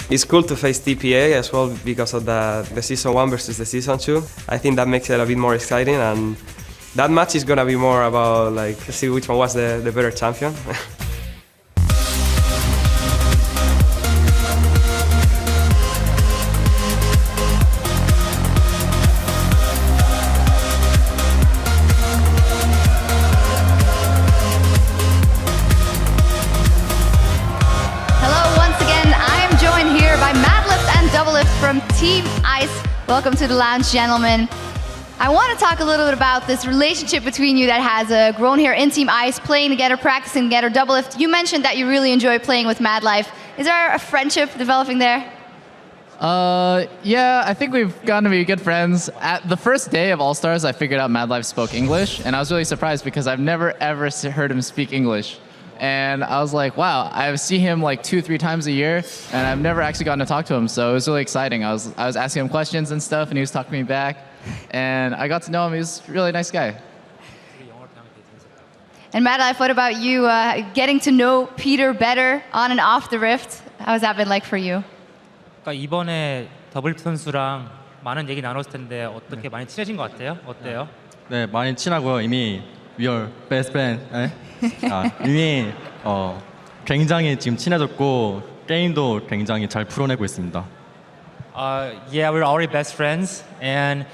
It's cool to face TPA as well because of the season 1 versus the season 2. I think that makes it a bit more exciting, and that match is gonna be more about like see which one was the better champion. From Team Ice. Welcome to the lounge, gentlemen. I want to talk a little bit about this relationship between you that has grown here in Team Ice, playing together, practicing together, double lift. You mentioned that you really enjoy playing with Mad Life. Is there a friendship developing there? Yeah, I think we've gotten to be good friends. At the first day of All-Stars, I figured out Mad Life spoke English, and I was really surprised because I've never ever heard him speak English. And I was like, wow, I see him like 2-3 times a year, and I've never actually gotten to talk to him, so it was really exciting. I was asking him questions and stuff, and he was talking to me back, and I got to know him. He was a really nice guy. And Mad Life, what about you? Getting to know Peter better on and off the Rift, how has that been like for you? 이번에 더블리프트 선수랑 많은 얘기 나눴을 텐데 어떻게 많이 친해진 것 같아요? 어때요? 네, 많이 친하고요. 이미 we are best friend. 이미 굉장히 지금 친해졌고 게임도 굉장히 잘 풀어내고 있습니다. Yeah, we're already best friends, and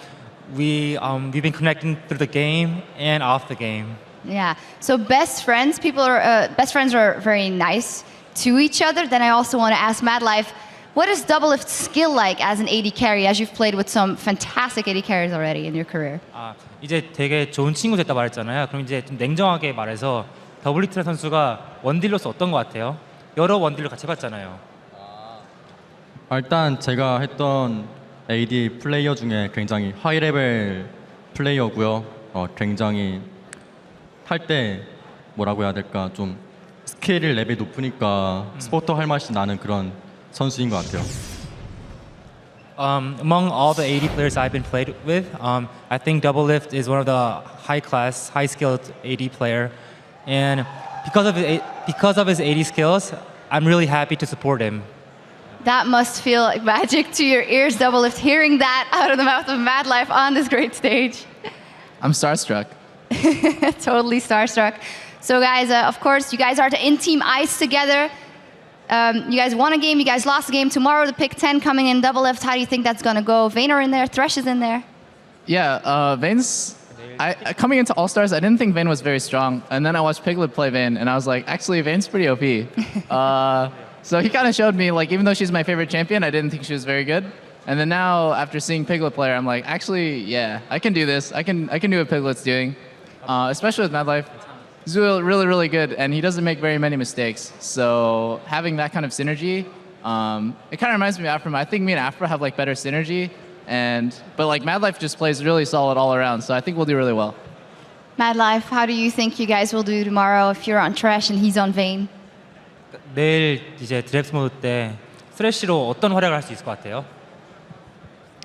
we've been connecting through the game and off the game. Yeah. So best friends are very nice to each other. Then I also want to ask Mad Life, what is double lift skill like as an AD carry, as you've played with some fantastic AD carries already in your career? 이제 되게 좋은 친구 됐다 말했잖아요. 그럼 이제 좀 냉정하게 말해서 더블리프트 선수가 원딜로서 어떤 것 같아요? 여러 원딜을 같이 해봤잖아요. 일단 제가 했던 AD 플레이어 중에 굉장히 하이 레벨 플레이어고요. 굉장히 할 때 뭐라고 해야 될까, 좀 스킬 레벨이 높으니까 스포터 할 맛이 나는 그런 선수인 것 같아요. Among all the AD players I've been played with, I think double lift is one of the high-class, high-skilled AD player, and because of his AD skills, I'm really happy to support him. That must feel like magic to your ears, double lift, hearing that out of the mouth of Mad Life on this great stage. I'm starstruck. Totally starstruck. So guys, of course, you guys are in Team Ice together. You guys won a game, you guys lost a game. Tomorrow the pick 10 coming in double lift. How do you think that's going to go? Vayne are in there, Thresh is in there. Yeah, Vayne's... coming into All-Stars, I didn't think Vayne was very strong. And then I watched Piglet play Vayne, and I was like, actually, Vayne's pretty OP. So he kind of showed me, like, even though she's my favorite champion, I didn't think she was very good. And then now, after seeing Piglet play her, I'm like, actually, yeah, I can do this. I can do what Piglet's doing, especially with Mad Life. He's really, really good, and he doesn't make very many mistakes. So having that kind of synergy, it kind of reminds me of Afro. I think me and Afro have like better synergy, but like Mad Life just plays really solid all around. So I think we'll do really well. Mad Life, how do you think you guys will do tomorrow if you're on Thresh and he's on Vayne? 내일 이제 드래프트 모드 때 스트레시로 어떤 활약을 할 수 있을 것 같아요?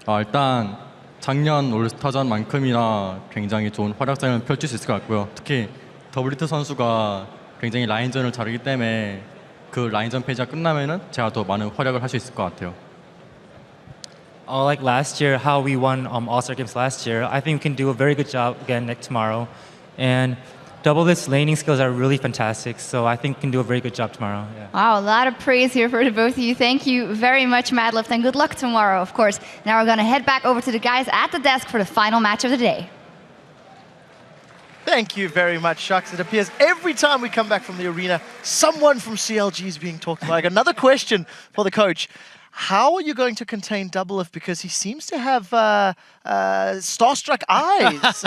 일단 작년 올스타전만큼이나 굉장히 좋은 활약상을 펼칠 수 있을 것 같고요. 특히 더블리트 선수가 굉장히 라인전을 잘하기 때문에 그 라인전 페이지가 끝나면은 제가 더 많은 활약을 할 수 있을 것 같아요. Like last year, how we won All-Star Games last year, I think we can do a very good job again tomorrow. And double lift laning skills are really fantastic, so I think we can do a very good job tomorrow. Yeah. Wow, a lot of praise here for the both of you. Thank you very much, Mad Lift, and good luck tomorrow, of course. Now we're going to head back over to the guys at the desk for the final match of the day. Thank you very much, Shucks. It appears every time we come back from the arena, someone from CLG is being talked about. Another question for the coach. How are you going to contain double lift? Because he seems to have starstruck eyes.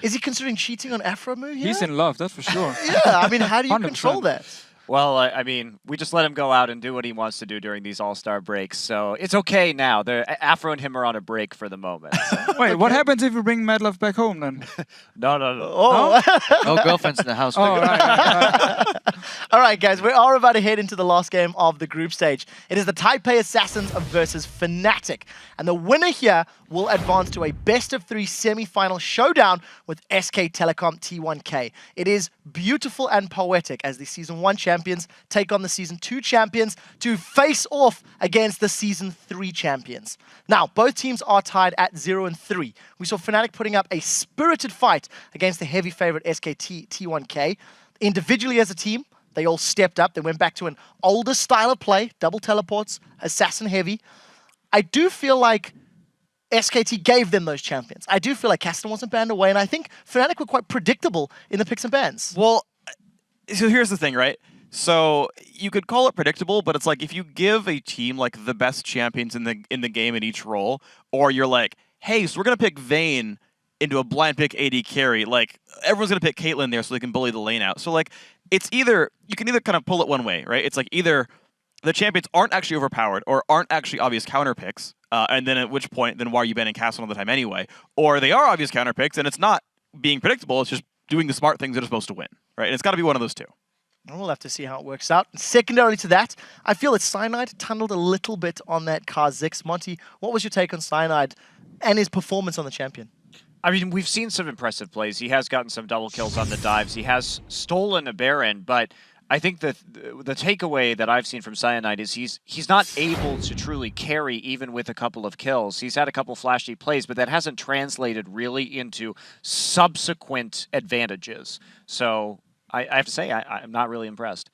Is he considering cheating on Afromu here? He's in love, that's for sure. Yeah, I mean, how do you 100%. control that? Well, I mean, we just let him go out and do what he wants to do during these all-star breaks, so it's okay now. Afro and him are on a break for the moment. So. Wait, what happens if you bring Mad Love back home then? No. Oh. No girlfriends in the house. Oh, right. All right, guys, we are about to head into the last game of the group stage. It is the TPA Assassins versus Fnatic. And the winner here will advance to a best-of-3 semi-final showdown with SK Telecom T1K. It is beautiful and poetic as the Season 1 champion champions take on the Season 2 champions to face off against the Season 3 champions. Now, both teams are tied at 0-3. We saw Fnatic putting up a spirited fight against the heavy favorite SKT T1K. Individually as a team, they all stepped up. They went back to an older style of play, double teleports, assassin heavy. I do feel like SKT gave them those champions. I do feel like Caston wasn't banned away, and I think Fnatic were quite predictable in the picks and bans. Well, so here's the thing, right? So you could call it predictable, but it's like if you give a team like the best champions in the game in each role, or you're like, hey, so we're gonna pick Vayne into a blind pick AD carry, like everyone's gonna pick Caitlyn there so they can bully the lane out. So like it's either you can either kind of pull it one way, right? It's like either the champions aren't actually overpowered or aren't actually obvious counter picks, and then at which point, then why are you banning Castle all the time anyway? Or they are obvious counter picks, and it's not being predictable, it's just doing the smart things that are supposed to win, right? And it's got to be one of those two. And we'll have to see how it works out. And secondarily to that, I feel that Cyanide tunneled a little bit on that Kha'Zix. Monty, what was your take on Cyanide and his performance on the champion? I mean, we've seen some impressive plays. He has gotten some double kills on the dives. He has stolen a Baron, but I think that the takeaway that I've seen from Cyanide is he's not able to truly carry even with a couple of kills. He's had a couple flashy plays, but that hasn't translated really into subsequent advantages. So I have to say, I'm not really impressed.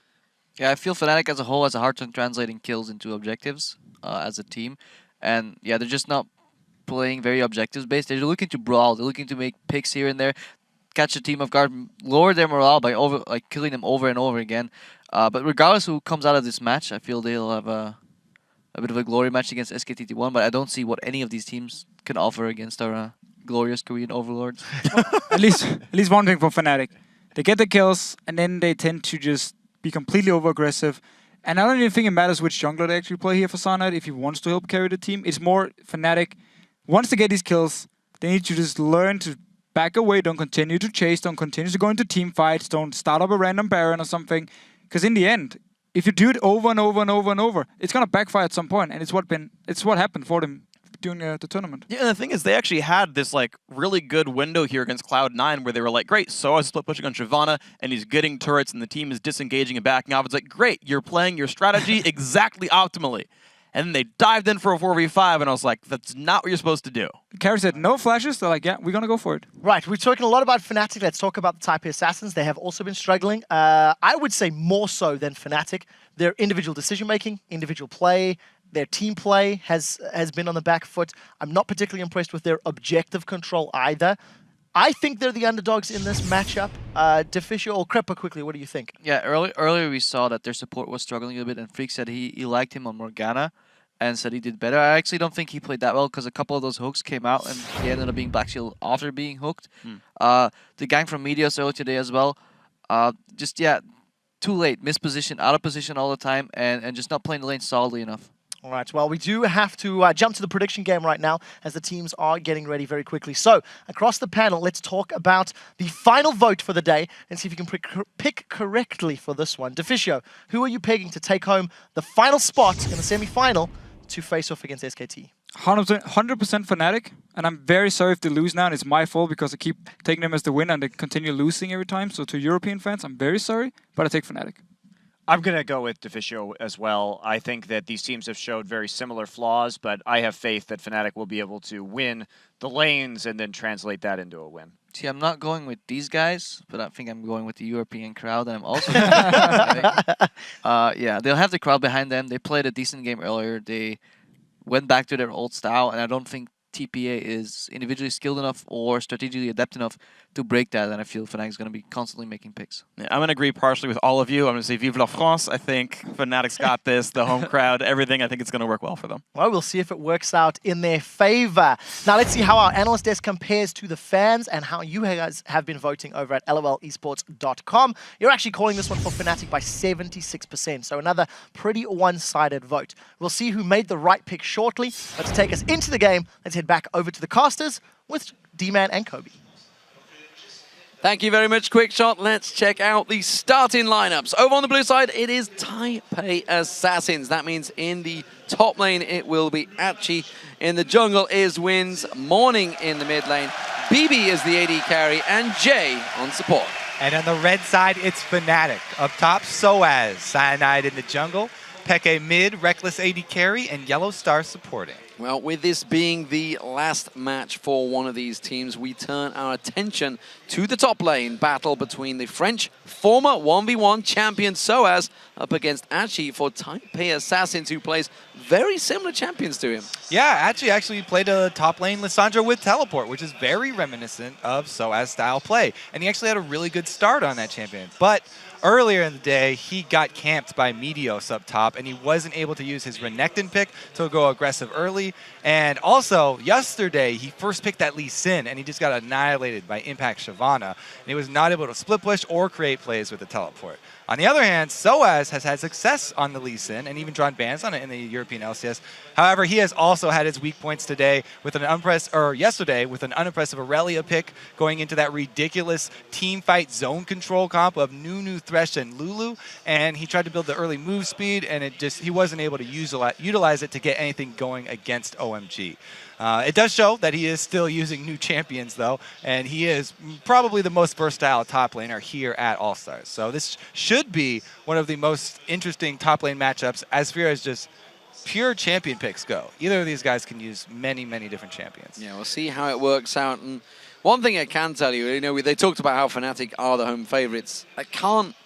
Yeah, I feel Fnatic as a whole has a hard time translating kills into objectives as a team. And yeah, they're just not playing very objectives-based. They're looking to brawl. They're looking to make picks here and there, catch the team off guard, lower their morale by killing them over and over again. But regardless who comes out of this match, I feel they'll have a bit of a glory match against SKT1, but I don't see what any of these teams can offer against our glorious Korean overlords. at least one thing for Fnatic. They get the kills, and then they tend to just be completely over-aggressive. And I don't even think it matters which jungler they actually play here for Cyanide if he wants to help carry the team. It's more Fnatic. Once they get these kills, they need to just learn to back away, don't continue to chase, don't continue to go into team fights, don't start up a random Baron or something. Because in the end, if you do it over and over and over and over, it's going to backfire at some point, and it's what happened for them during the tournament. Yeah, and the thing is, they actually had this like really good window here against Cloud9 where they were like, great, so I was split pushing on Shyvana, and he's getting turrets, and the team is disengaging and backing off. It's like, great, you're playing your strategy exactly optimally. And then they dived in for a 4v5, and I was like, that's not what you're supposed to do. Carry said no flashes. They're like, yeah, we're going to go for it. Right, we're talking a lot about Fnatic. Let's talk about the Type A Assassins. They have also been struggling. I would say more so than Fnatic. Their individual decision-making, individual play, their team play has been on the back foot. I'm not particularly impressed with their objective control either. I think they're the underdogs in this matchup. Deficio or Creppa, quickly, what do you think? Yeah, earlier we saw that their support was struggling a bit, and Freak said he liked him on Morgana and said he did better. I actually don't think he played that well because a couple of those hooks came out and he ended up being Black Shield after being hooked. The gang from Meteos earlier today as well. Just, yeah, too late. Misposition, out of position all the time, and just not playing the lane solidly enough. All right, well, we do have to jump to the prediction game right now as the teams are getting ready very quickly. So, across the panel, let's talk about the final vote for the day and see if you can pick correctly for this one. Deficio, who are you picking to take home the final spot in the semi-final to face off against SKT? 100% Fnatic, and I'm very sorry if they lose now, and it's my fault because I keep taking them as the winner and they continue losing every time. So to European fans, I'm very sorry, but I take Fnatic. I'm going to go with Deficio as well. I think that these teams have showed very similar flaws, but I have faith that Fnatic will be able to win the lanes and then translate that into a win. See, I'm not going with these guys, but I think I'm going with the European crowd, and I'm also yeah, they'll have the crowd behind them. They played a decent game earlier. They went back to their old style, and I don't think TPA is individually skilled enough or strategically adept enough to break that, and I feel Fnatic is going to be constantly making picks. Yeah, I'm going to agree partially with all of you. I'm going to say Vive la France. I think Fnatic's got this, the home crowd, everything. I think it's going to work well for them. Well, we'll see if it works out in their favor. Now, let's see how our analyst desk compares to the fans and how you guys have been voting over at lolesports.com. You're actually calling this one for Fnatic by 76%, so another pretty one-sided vote. We'll see who made the right pick shortly, but to take us into the game, let's head back over to the casters with D-Man and Kobe. Thank you very much, Quickshot. Let's check out the starting lineups. Over on the blue side, it is Type A Assassins. That means in the top lane, it will be Achi. In the jungle is Wins. Morning in the mid lane. BB is the AD carry, and Jay on support. And on the red side, it's Fnatic. Up top, Soaz, Cyanide in the jungle, Peke mid, Reckless AD carry, and Yellow Star supporting. Well, with this being the last match for one of these teams, we turn our attention to the top lane battle between the French former 1v1 champion Soaz up against Achi for Taipei Assassins, who plays very similar champions to him. Yeah, Achi actually played a top lane Lissandra with teleport, which is very reminiscent of Soaz style play. And he actually had a really good start on that champion. But earlier in the day, he got camped by Meteos up top, and he wasn't able to use his Renekton pick to go aggressive early. And also, yesterday, he first picked that Lee Sin, and he just got annihilated by Impact Shyvana. And he was not able to split push or create plays with the teleport. On the other hand, Soaz has had success on the Lee Sin and even drawn bans on it in the European LCS. However, he has also had his weak points today with yesterday with an unimpressive Aurelia pick going into that ridiculous team fight zone control comp of Nunu, Thresh, and Lulu. And he tried to build the early move speed, and he wasn't able to utilize it to get anything going against OMG. It does show that he is still using new champions, though, and he is probably the most versatile top laner here at All-Stars. So this should be one of the most interesting top lane matchups as far as just pure champion picks go. Either of these guys can use many, many different champions. Yeah, we'll see how it works out. And one thing I can tell you, they talked about how Fnatic are the home favorites. I can't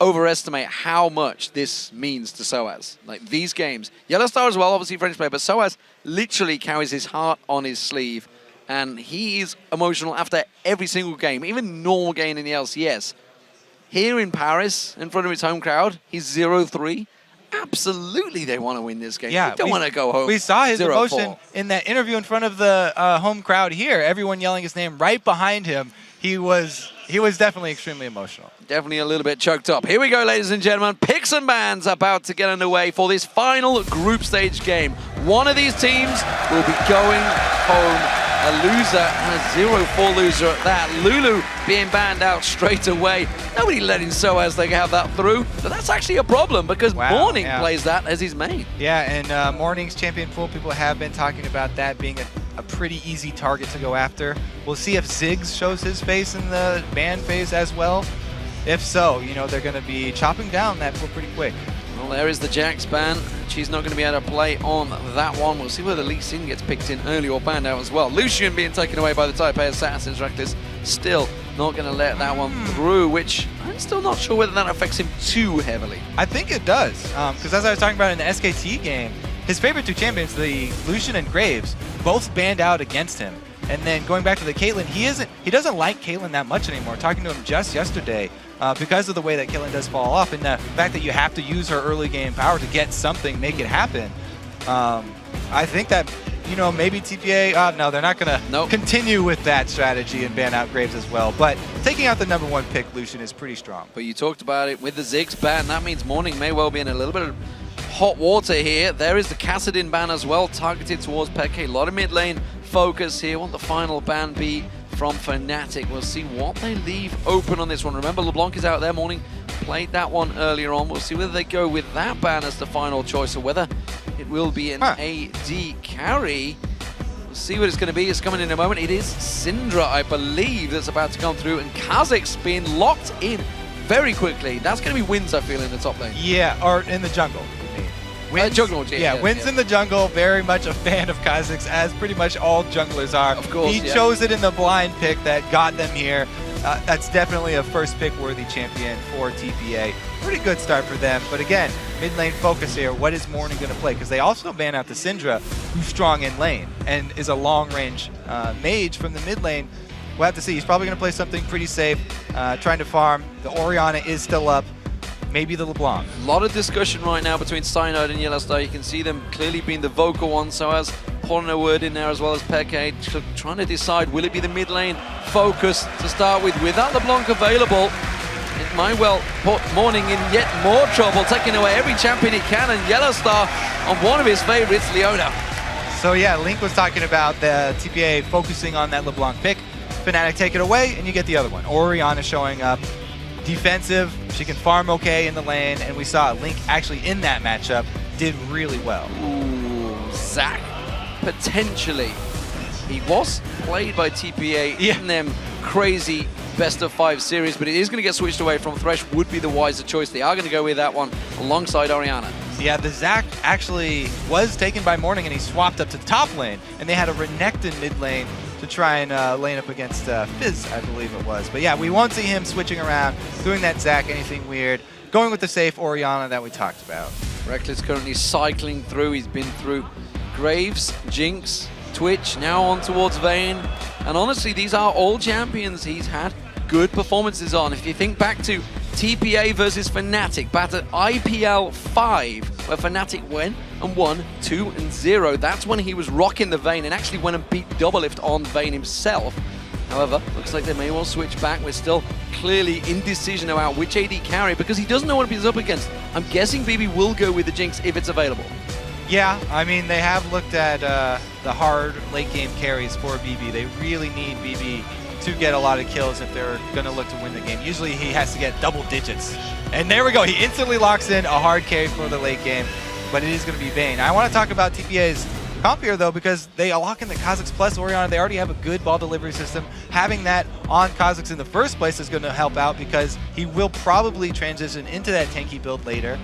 overestimate how much this means to Soaz. Like these games, Yellow Star as well, obviously French player, but Soaz literally carries his heart on his sleeve, and he is emotional after every single game, even normal game in the LCS. Here in Paris, in front of his home crowd, he's 0-3. Absolutely, they want to win this game. Yeah, they don't want to go home. We saw his 0-4. emotion in that interview in front of the home crowd here. Everyone yelling his name right behind him. He was definitely extremely emotional. Definitely a little bit choked up. Here we go, ladies and gentlemen. Picks and bans about to get underway for this final group stage game. One of these teams will be going home a loser and a 0-4 loser at that. Lulu being banned out straight away. Nobody letting Soaz they have that through. But that's actually a problem because Morning plays that as his main. Yeah, and Morning's champion pool, people have been talking about that being a pretty easy target to go after. We'll see if Ziggs shows his face in the ban phase as well. If so, they're going to be chopping down that pool pretty quick. Well, there is the Jax ban. She's not going to be able to play on that one. We'll see whether Lee Sin gets picked in early or banned out as well. Lucian being taken away by the Taipei Assassins. Reckless still not going to let that one through, which I'm still not sure whether that affects him too heavily. I think it does, because as I was talking about in the SKT game, his favorite two champions, the Lucian and Graves, both banned out against him. And then going back to the Caitlyn, he doesn't like Caitlyn that much anymore. Talking to him just yesterday, because of the way that Caitlyn does fall off and the fact that you have to use her early game power to get something, make it happen. I think that, maybe TPA, no, they're not going to continue with that strategy and ban out Graves as well. But taking out the #1 pick, Lucian, is pretty strong. But you talked about it with the Ziggs ban. That means Morning may well be in a little bit of hot water here. There is the Kassadin ban as well, targeted towards Peke. A lot of mid lane focus here. Won't the final ban be from Fnatic? We'll see what they leave open on this one. Remember, LeBlanc is out there. Morning played that one earlier on. We'll see whether they go with that ban as the final choice or whether it will be an AD carry. We'll see what it's going to be. It's coming in a moment. It is Syndra, I believe, that's about to come through, and Kha'Zix's being locked in very quickly. That's going to be Wins, I feel, in the top lane. Yeah, or in the jungle. Wins, Wins in the jungle, very much a fan of Kha'Zix, as pretty much all junglers are. Of course, he chose it in the blind pick that got them here. That's definitely a first pick worthy champion for TPA. Pretty good start for them, but again, mid lane focus here. What is Morning going to play? Because they also ban out the Syndra, who's strong in lane and is a long range mage from the mid lane. We'll have to see. He's probably going to play something pretty safe, trying to farm. The Orianna is still up. Maybe the LeBlanc. A lot of discussion right now between Cyanide and Yellow Star. You can see them clearly being the vocal ones. So as pouring a word in there as well as Peke, trying to decide, will it be the mid lane focus to start with? Without LeBlanc available, it might well put Morning in yet more trouble, taking away every champion he can, and Yellow Star on one of his favorites, Leona. So yeah, Link was talking about the TPA focusing on that LeBlanc pick. Fnatic take it away, and you get the other one. Orianna showing up. Defensive, she can farm okay in the lane, and we saw Link actually in that matchup did really well. Ooh, Zach, potentially. He was played by TPA in them crazy best of 5 series, but it is going to get switched away from Thresh. Would be the wiser choice. They are going to go with that one alongside Orianna. Yeah, the Zac actually was taken by Morning and he swapped up to top lane, and they had a Renekton mid lane to try and lane up against Fizz, I believe it was. But yeah, we won't see him switching around, doing that Zac, anything weird, going with the safe Orianna that we talked about. Reckless currently cycling through. He's been through Graves, Jinx, Twitch, now on towards Vayne. And honestly, these are all champions he's had good performances on. If you think back to TPA versus Fnatic, back at IPL 5, where Fnatic went and won 2-0. That's when he was rocking the Vayne and actually went and beat Doublelift on Vayne himself. However, looks like they may well switch back. We're still clearly indecision about which AD carry because he doesn't know what he's up against. I'm guessing BB will go with the Jinx if it's available. Yeah, I mean, they have looked at the hard late game carries for BB. They really need BB to get a lot of kills if they're going to look to win the game. Usually he has to get double digits. And there we go. He instantly locks in a hard carry for the late game, but it is going to be Vayne. I want to talk about TPA's comp here, though, because they lock in the Kha'Zix plus Orianna. They already have a good ball delivery system. Having that on Kha'Zix in the first place is going to help out because he will probably transition into that tanky build later.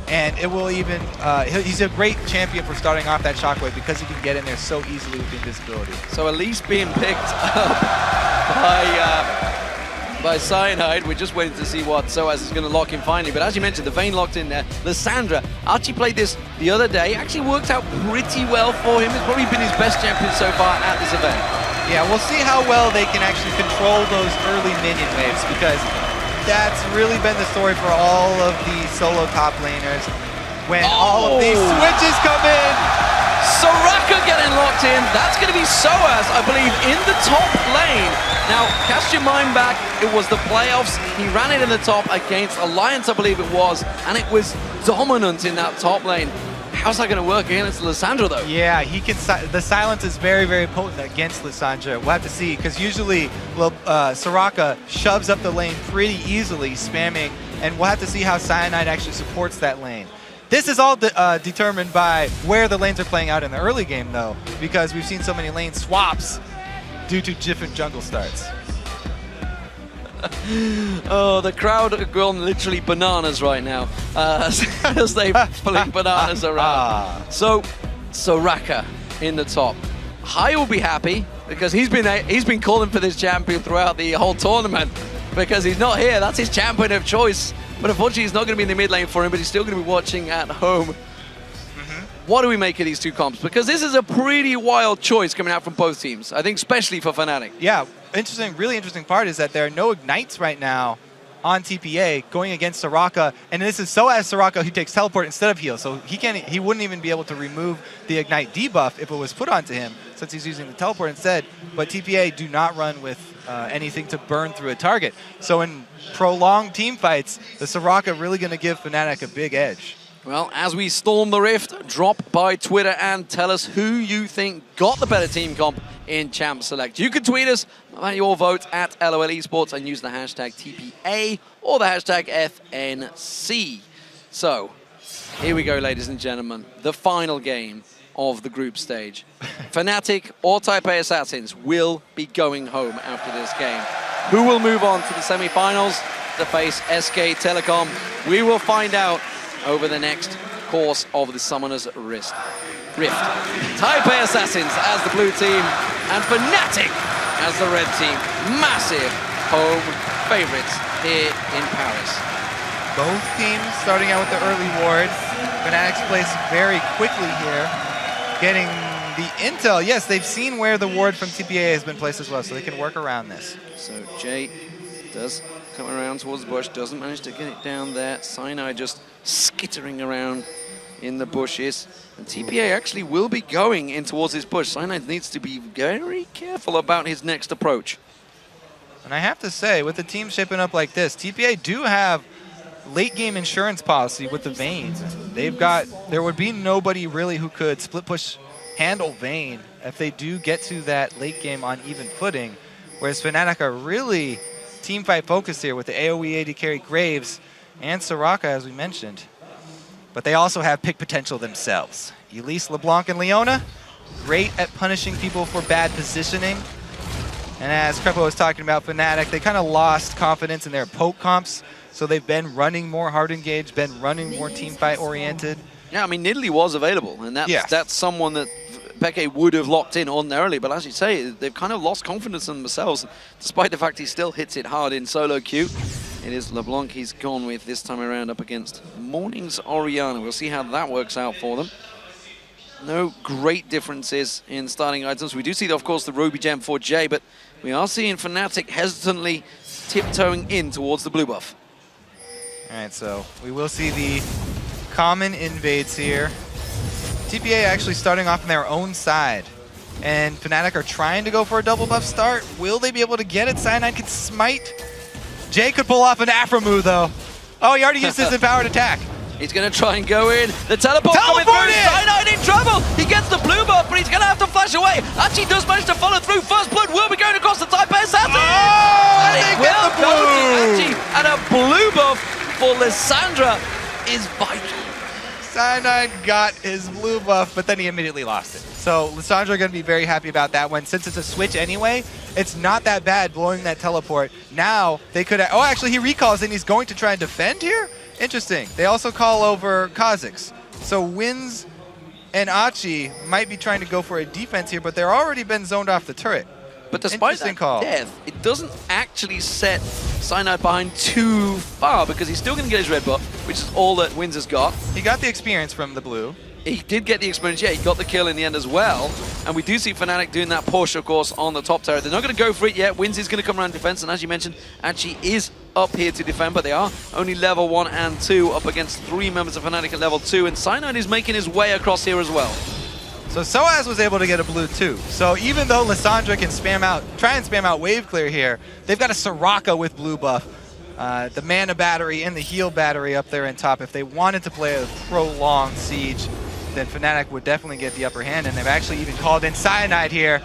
And it will even, he's a great champion for starting off that Shockwave because he can get in there so easily with invisibility. So Elise being picked up by Cyanide. We're just waiting to see what Soaz is going to lock in finally. But as you mentioned, the Vayne locked in there. Lissandra actually played this the other day. Actually worked out pretty well for him. It's probably been his best champion so far at this event. Yeah, we'll see how well they can actually control those early minion waves because that's really been the story for all of the solo top laners. When all of these switches come in. Soraka getting locked in. That's going to be Soaz, I believe, in the top lane. Now, cast your mind back. It was the playoffs. He ran it in the top against Alliance, I believe it was, and it was dominant in that top lane. How's that going to work against Lissandra, though? Yeah, he can. The silence is very, very potent against Lissandra. We'll have to see, because usually Soraka shoves up the lane pretty easily, spamming, and we'll have to see how Cyanide actually supports that lane. This is all determined by where the lanes are playing out in the early game, though, because we've seen so many lane swaps due to different jungle starts. Oh, the crowd are going literally bananas right now as they fling bananas around. So, Soraka in the top. Hai will be happy because he's been calling for this champion throughout the whole tournament because he's not here. That's his champion of choice. But unfortunately, he's not going to be in the mid lane for him, but he's still going to be watching at home. What do we make of these two comps? Because this is a pretty wild choice coming out from both teams, I think especially for Fnatic. Yeah, really interesting part is that there are no ignites right now on TPA going against Soraka, and this is Soaz Soraka who takes teleport instead of heal, so he wouldn't even be able to remove the ignite debuff if it was put onto him, since he's using the teleport instead. But TPA do not run with anything to burn through a target. So in prolonged team fights, the Soraka really going to give Fnatic a big edge. Well, as we storm the Rift, drop by Twitter and tell us who you think got the better team comp in Champ Select. You can tweet us about your vote at LOL Esports and use the hashtag TPA or the hashtag FNC. So, here we go, ladies and gentlemen. The final game of the group stage. Fnatic or Taipei Assassins will be going home after this game. Who will move on to the semi-finals to face SK Telecom? We will find out over the next course of the Summoner's Rift. Taipei Assassins as the blue team and Fnatic as the red team. Massive home favorites here in Paris. Both teams starting out with the early wards. Fnatic's placed very quickly here, getting the intel. Yes, they've seen where the ward from TPA has been placed as well, so they can work around this. So Jay does come around towards the bush, doesn't manage to get it down there. Cyanide just skittering around in the bushes. And TPA actually will be going in towards this bush. Cyanide needs to be very careful about his next approach. And I have to say, with the team shaping up like this, TPA do have late game insurance policy with the Vayne. There would be nobody really who could split push handle Vayne if they do get to that late game on even footing. Whereas Fnatic are really team fight focused here with the AoE AD carry Graves and Soraka, as we mentioned. But they also have pick potential themselves. Elise, LeBlanc, and Leona, great at punishing people for bad positioning. And as Crepo was talking about Fnatic, they kind of lost confidence in their poke comps, so they've been running more hard engaged, been running more team fight oriented. Yeah, I mean, Nidalee was available, and that's someone that Peke would have locked in ordinarily, but as you say, they've kind of lost confidence in themselves, despite the fact he still hits it hard in solo queue. It is LeBlanc he's gone with this time around up against Morning's Oriana. We'll see how that works out for them. No great differences in starting items. We do see, of course, the Ruby Gem for Jay, but we are seeing Fnatic hesitantly tiptoeing in towards the blue buff. All right, so we will see the common invades here. TPA actually starting off on their own side. And Fnatic are trying to go for a double buff start. Will they be able to get it? Cyanide can smite. Jay could pull off an Afro move, though. Oh, he already used his empowered attack. He's going to try and go in. The teleport coming through. Cyanide in trouble. He gets the blue buff, but he's going to have to flash away. Archie does manage to follow through. First blood will be going across the TPA assassin. Oh, and it will go to Archie. And a blue buff for Lissandra is vital. Cyanide got his blue buff, but then he immediately lost it. So Lissandra are going to be very happy about that one. Since it's a switch anyway, it's not that bad blowing that teleport. Now they could have... Oh, actually, he recalls and he's going to try and defend here? Interesting. They also call over Kha'Zix. So Wins and Achi might be trying to go for a defense here, but they're already been zoned off the turret. But despite that death, it doesn't actually set Cyanide behind too far because he's still going to get his red buff, which is all that Wins has got. He got the experience from the blue. He did get the experience, yeah, he got the kill in the end as well. And we do see Fnatic doing that push, of course, on the top turret. They're not going to go for it yet. Wins is going to come around defense, and as you mentioned, Archie is up here to defend, but they are only level 1 and 2 up against 3 members of Fnatic at level 2, and Cyanide is making his way across here as well. So Soaz was able to get a blue too. So even though Lissandra can try and spam out wave clear here, they've got a Soraka with blue buff. The mana battery and the heal battery up there in top. If they wanted to play a prolonged siege, then Fnatic would definitely get the upper hand, and they've actually even called in Cyanide here.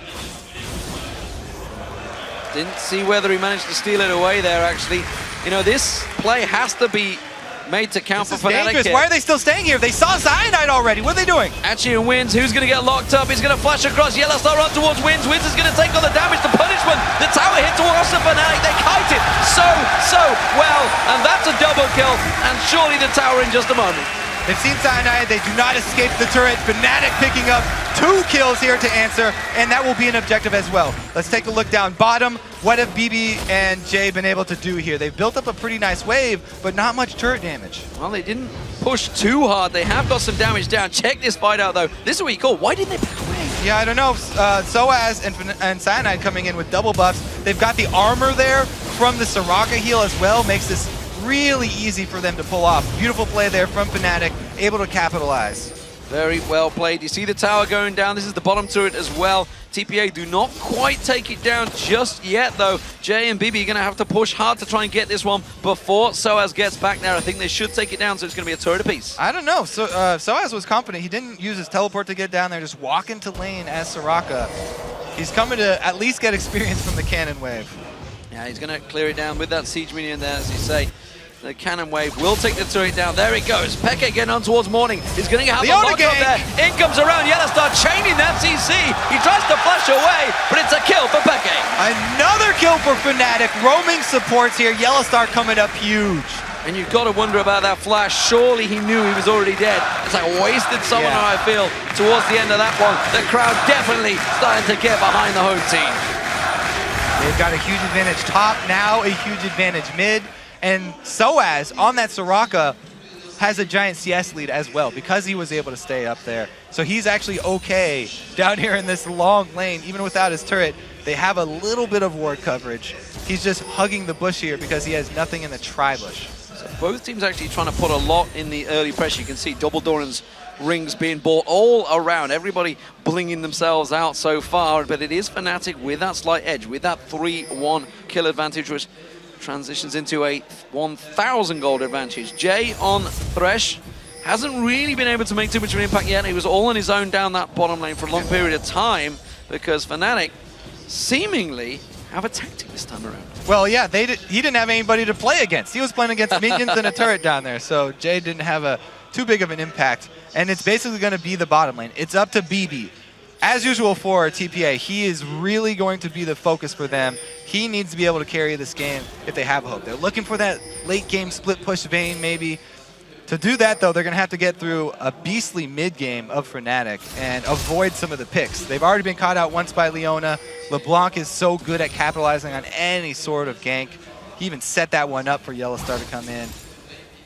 Didn't see whether he managed to steal it away there, actually. You know, this play has to be made to count for Fnatic. Dangerous. Why are they still staying here? They saw Cyanide already. What are they doing? Archie and Wins, who's going to get locked up? He's going to flash across. Yellow Star run towards Wins. Wins is going to take all the damage. The punishment. The tower hit towards the Fnatic. They kite it so well. And that's a double kill. And surely the tower in just a moment. They've seen Cyanide, they do not escape the turret. Fnatic picking up 2 kills here to answer, and that will be an objective as well. Let's take a look down bottom. What have BB and Jay been able to do here? They've built up a pretty nice wave, but not much turret damage. Well, they didn't push too hard. They have got some damage down. Check this fight out, though. This is what you call, why didn't they back away? Yeah, I don't know. Soaz and Cyanide coming in with double buffs. They've got the armor there from the Soraka heal as well. Makes this really easy for them to pull off. Beautiful play there from Fnatic, able to capitalize. Very well played. You see the tower going down. This is the bottom turret as well. TPA do not quite take it down just yet, though. Jay and BB are going to have to push hard to try and get this one before Soaz gets back there. I think they should take it down, so it's going to be a turret apiece. I don't know. So, Soaz was confident. He didn't use his teleport to get down there, just walk into lane as Soraka. He's coming to at least get experience from the cannon wave. Yeah, he's going to clear it down with that siege minion there, as you say. The cannon wave will take the turret down. There it goes. Peke getting on towards Morning. He's going to have a lock up there. In comes around. Yellowstar chaining that CC. He tries to flash away, but it's a kill for Peke. Another kill for Fnatic. Roaming supports here. Yellowstar coming up huge. And you've got to wonder about that flash. Surely he knew he was already dead. It's like wasted summoner, I feel, towards the end of that one. The crowd definitely starting to get behind the home team. They've got a huge advantage top, now a huge advantage mid. And Soaz on that Soraka has a giant CS lead as well because he was able to stay up there. So he's actually okay down here in this long lane, even without his turret. They have a little bit of ward coverage. He's just hugging the bush here because he has nothing in the tri-bush. So both teams actually trying to put a lot in the early pressure. You can see Double Doran's rings being bought all around. Everybody blinging themselves out so far, but it is Fnatic with that slight edge, with that 3-1 kill advantage, which transitions into a 1,000 gold advantage. Jay on Thresh hasn't really been able to make too much of an impact yet. He was all on his own down that bottom lane for a long period of time because Fnatic seemingly have a tactic this time around. Well, yeah, he didn't have anybody to play against. He was playing against minions and a turret down there, so Jay didn't have too big of an impact. And it's basically going to be the bottom lane. It's up to BB. as usual for TPA, he is really going to be the focus for them. He needs to be able to carry this game if they have hope. They're looking for that late game split push Vayne maybe. To do that, though, they're going to have to get through a beastly mid-game of Fnatic and avoid some of the picks. They've already been caught out once by Leona. LeBlanc is so good at capitalizing on any sort of gank. He even set that one up for Yellowstar to come in.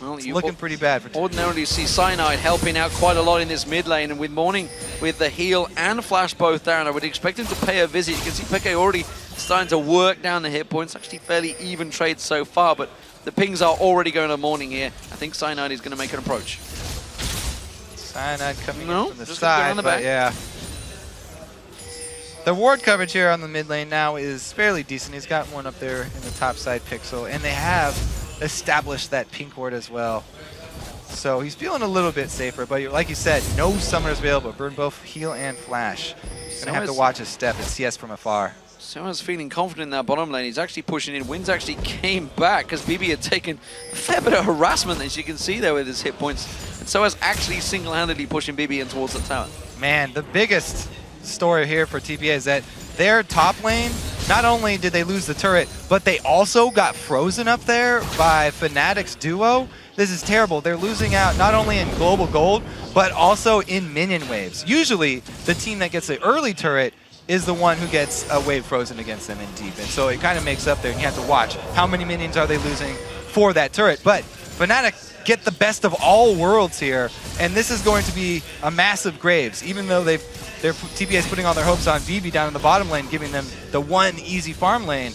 Well, it's looking pretty bad for ordinarily see Cyanide helping out quite a lot in this mid lane, and with Morning with the heal and flash both down, I would expect him to pay a visit. You can see Peke already starting to work down the hit points. Actually fairly even trade so far, but the pings are already going to Morning here. I think Cyanide is going to make an approach. Cyanide coming in from the just side, on the but back. yeah. The ward coverage here on the mid lane now is fairly decent. He's got one up there in the top side pixel, and they have established that pink ward as well. So he's feeling a little bit safer, but like you said, no summoners available. Burn both heal and flash. Gonna have to watch his step and CS from afar. Someone's feeling confident in that bottom lane. He's actually pushing in. Wins actually came back because BB had taken a fair bit of harassment, as you can see there with his hit points. And Soaz actually single-handedly pushing BB in towards the tower. Man, the biggest story here for TPA is that their top lane, not only did they lose the turret, but they also got frozen up there by Fnatic's duo. This is terrible. They're losing out not only in global gold, but also in minion waves. Usually, the team that gets the early turret is the one who gets a wave frozen against them in deep. And so it kind of makes up there, and you have to watch how many minions are they losing for that turret. But Fnatic get the best of all worlds here, and this is going to be a massive Graves, even though their TPA is putting all their hopes on BB down in the bottom lane, giving them the one easy farm lane.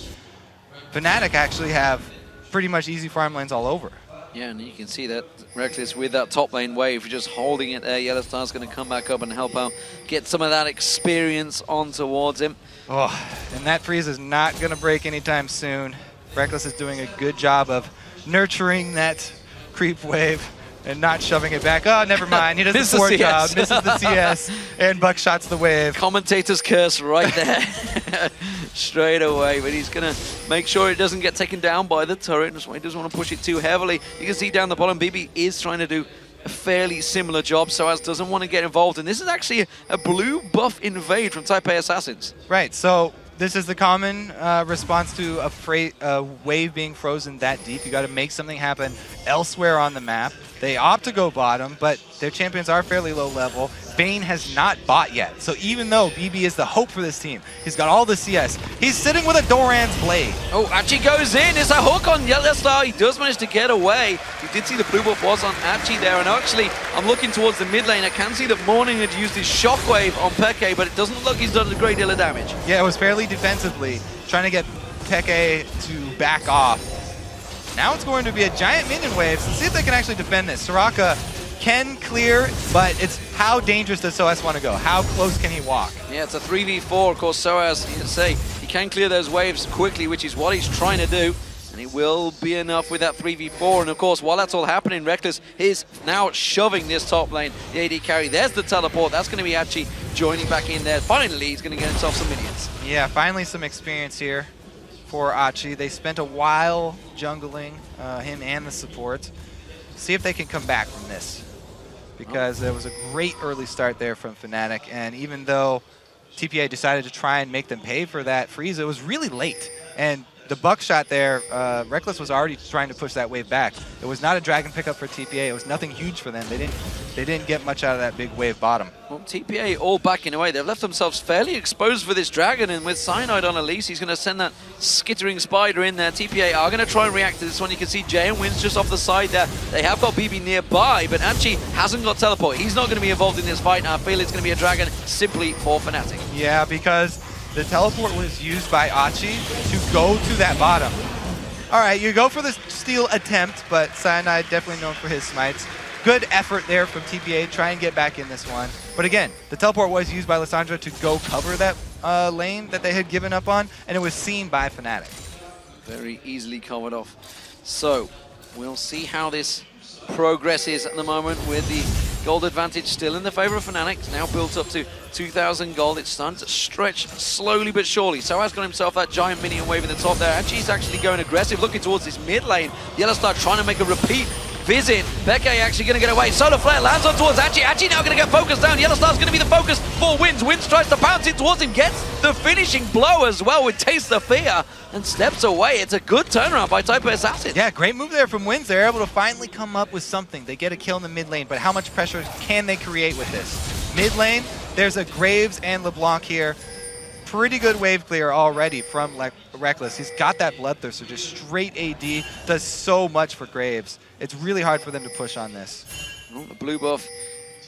Fnatic actually have pretty much easy farm lanes all over. Yeah, and you can see that Reckless with that top lane wave, just holding it there. Yellowstar's going to come back up and help out, get some of that experience on towards him. Oh, and that freeze is not going to break anytime soon. Reckless is doing a good job of nurturing that creep wave and not shoving it back. Oh, never mind. He does the poor job, misses the CS, and buckshots the wave. Commentator's curse right there. Straight away, but he's going to make sure it doesn't get taken down by the turret. That's why he doesn't want to push it too heavily. You can see down the bottom, BB is trying to do a fairly similar job. Soaz doesn't want to get involved, and this is actually a blue buff invade from Type A Assassins. Right, so this is the common response to a wave being frozen that deep. You got to make something happen elsewhere on the map. They opt to go bottom, but their champions are fairly low level. Vayne has not bought yet, so even though BB is the hope for this team, he's got all the CS, he's sitting with a Doran's Blade. Oh, Archie goes in. It's a hook on Yellowstar. He does manage to get away. You did see the blue buff was on Archie there, and actually, I'm looking towards the mid lane. I can see that Morning had used his shockwave on Peke, but it doesn't look like he's done a great deal of damage. Yeah, it was fairly defensively, trying to get Peke to back off. Now it's going to be a giant minion wave, so see if they can actually defend this. Soraka can clear, but it's how dangerous does Soaz want to go? How close can he walk? Yeah, it's a 3v4. Of course, Soaz, you can say, he can clear those waves quickly, which is what he's trying to do. And it will be enough with that 3v4. And of course, while that's all happening, Reckless is now shoving this top lane. The AD carry, there's the teleport. That's going to be Archie joining back in there. Finally, he's going to get himself some minions. Yeah, finally some experience here for Archie. They spent a while jungling him and the support. See if they can come back from this, because there was a great early start there from Fnatic, and even though TPA decided to try and make them pay for that freeze, it was really late. And the buckshot there, Reckless was already trying to push that wave back. It was not a dragon pickup for TPA. It was nothing huge for them. They didn't get much out of that big wave bottom. Well, TPA all backing away. They've left themselves fairly exposed for this dragon, and with Cyanide on Elise, he's going to send that skittering spider in there. TPA are going to try and react to this one. You can see Jayan wins just off the side there. They have got BB nearby, but Archie hasn't got teleport. He's not going to be involved in this fight, and I feel it's going to be a dragon simply for Fnatic. Yeah, because the teleport was used by Archie to go to that bottom. All right, you go for the steal attempt, but Cyanide definitely known for his smites. Good effort there from TPA, try and get back in this one. But again, the teleport was used by Lissandra to go cover that lane that they had given up on, and it was seen by Fnatic. Very easily covered off. So, we'll see how this progresses at the moment with the gold advantage still in the favor of Fnatic. It's now built up to 2,000 gold. It's starting to stretch slowly but surely. Soaz got himself that giant minion wave in the top there. Archie's actually going aggressive, looking towards this mid lane. Yellowstar trying to make a repeat visit. Peke actually going to get away. Solar Flare lands on towards Achi. Achi now going to get focused down. Yellowstar's going to be the focus for Wins. Wins tries to bounce in towards him, gets the finishing blow as well with Taste the Fear, and steps away. It's a good turnaround by Type A Assassin. Yeah, great move there from Wins. They're able to finally come up with something. They get a kill in the mid lane, but how much pressure can they create with this? Mid lane, there's a Graves and LeBlanc here. Pretty good wave clear already from Reckless. He's got that Bloodthirst, so just straight AD does so much for Graves. It's really hard for them to push on this. Well, the blue buff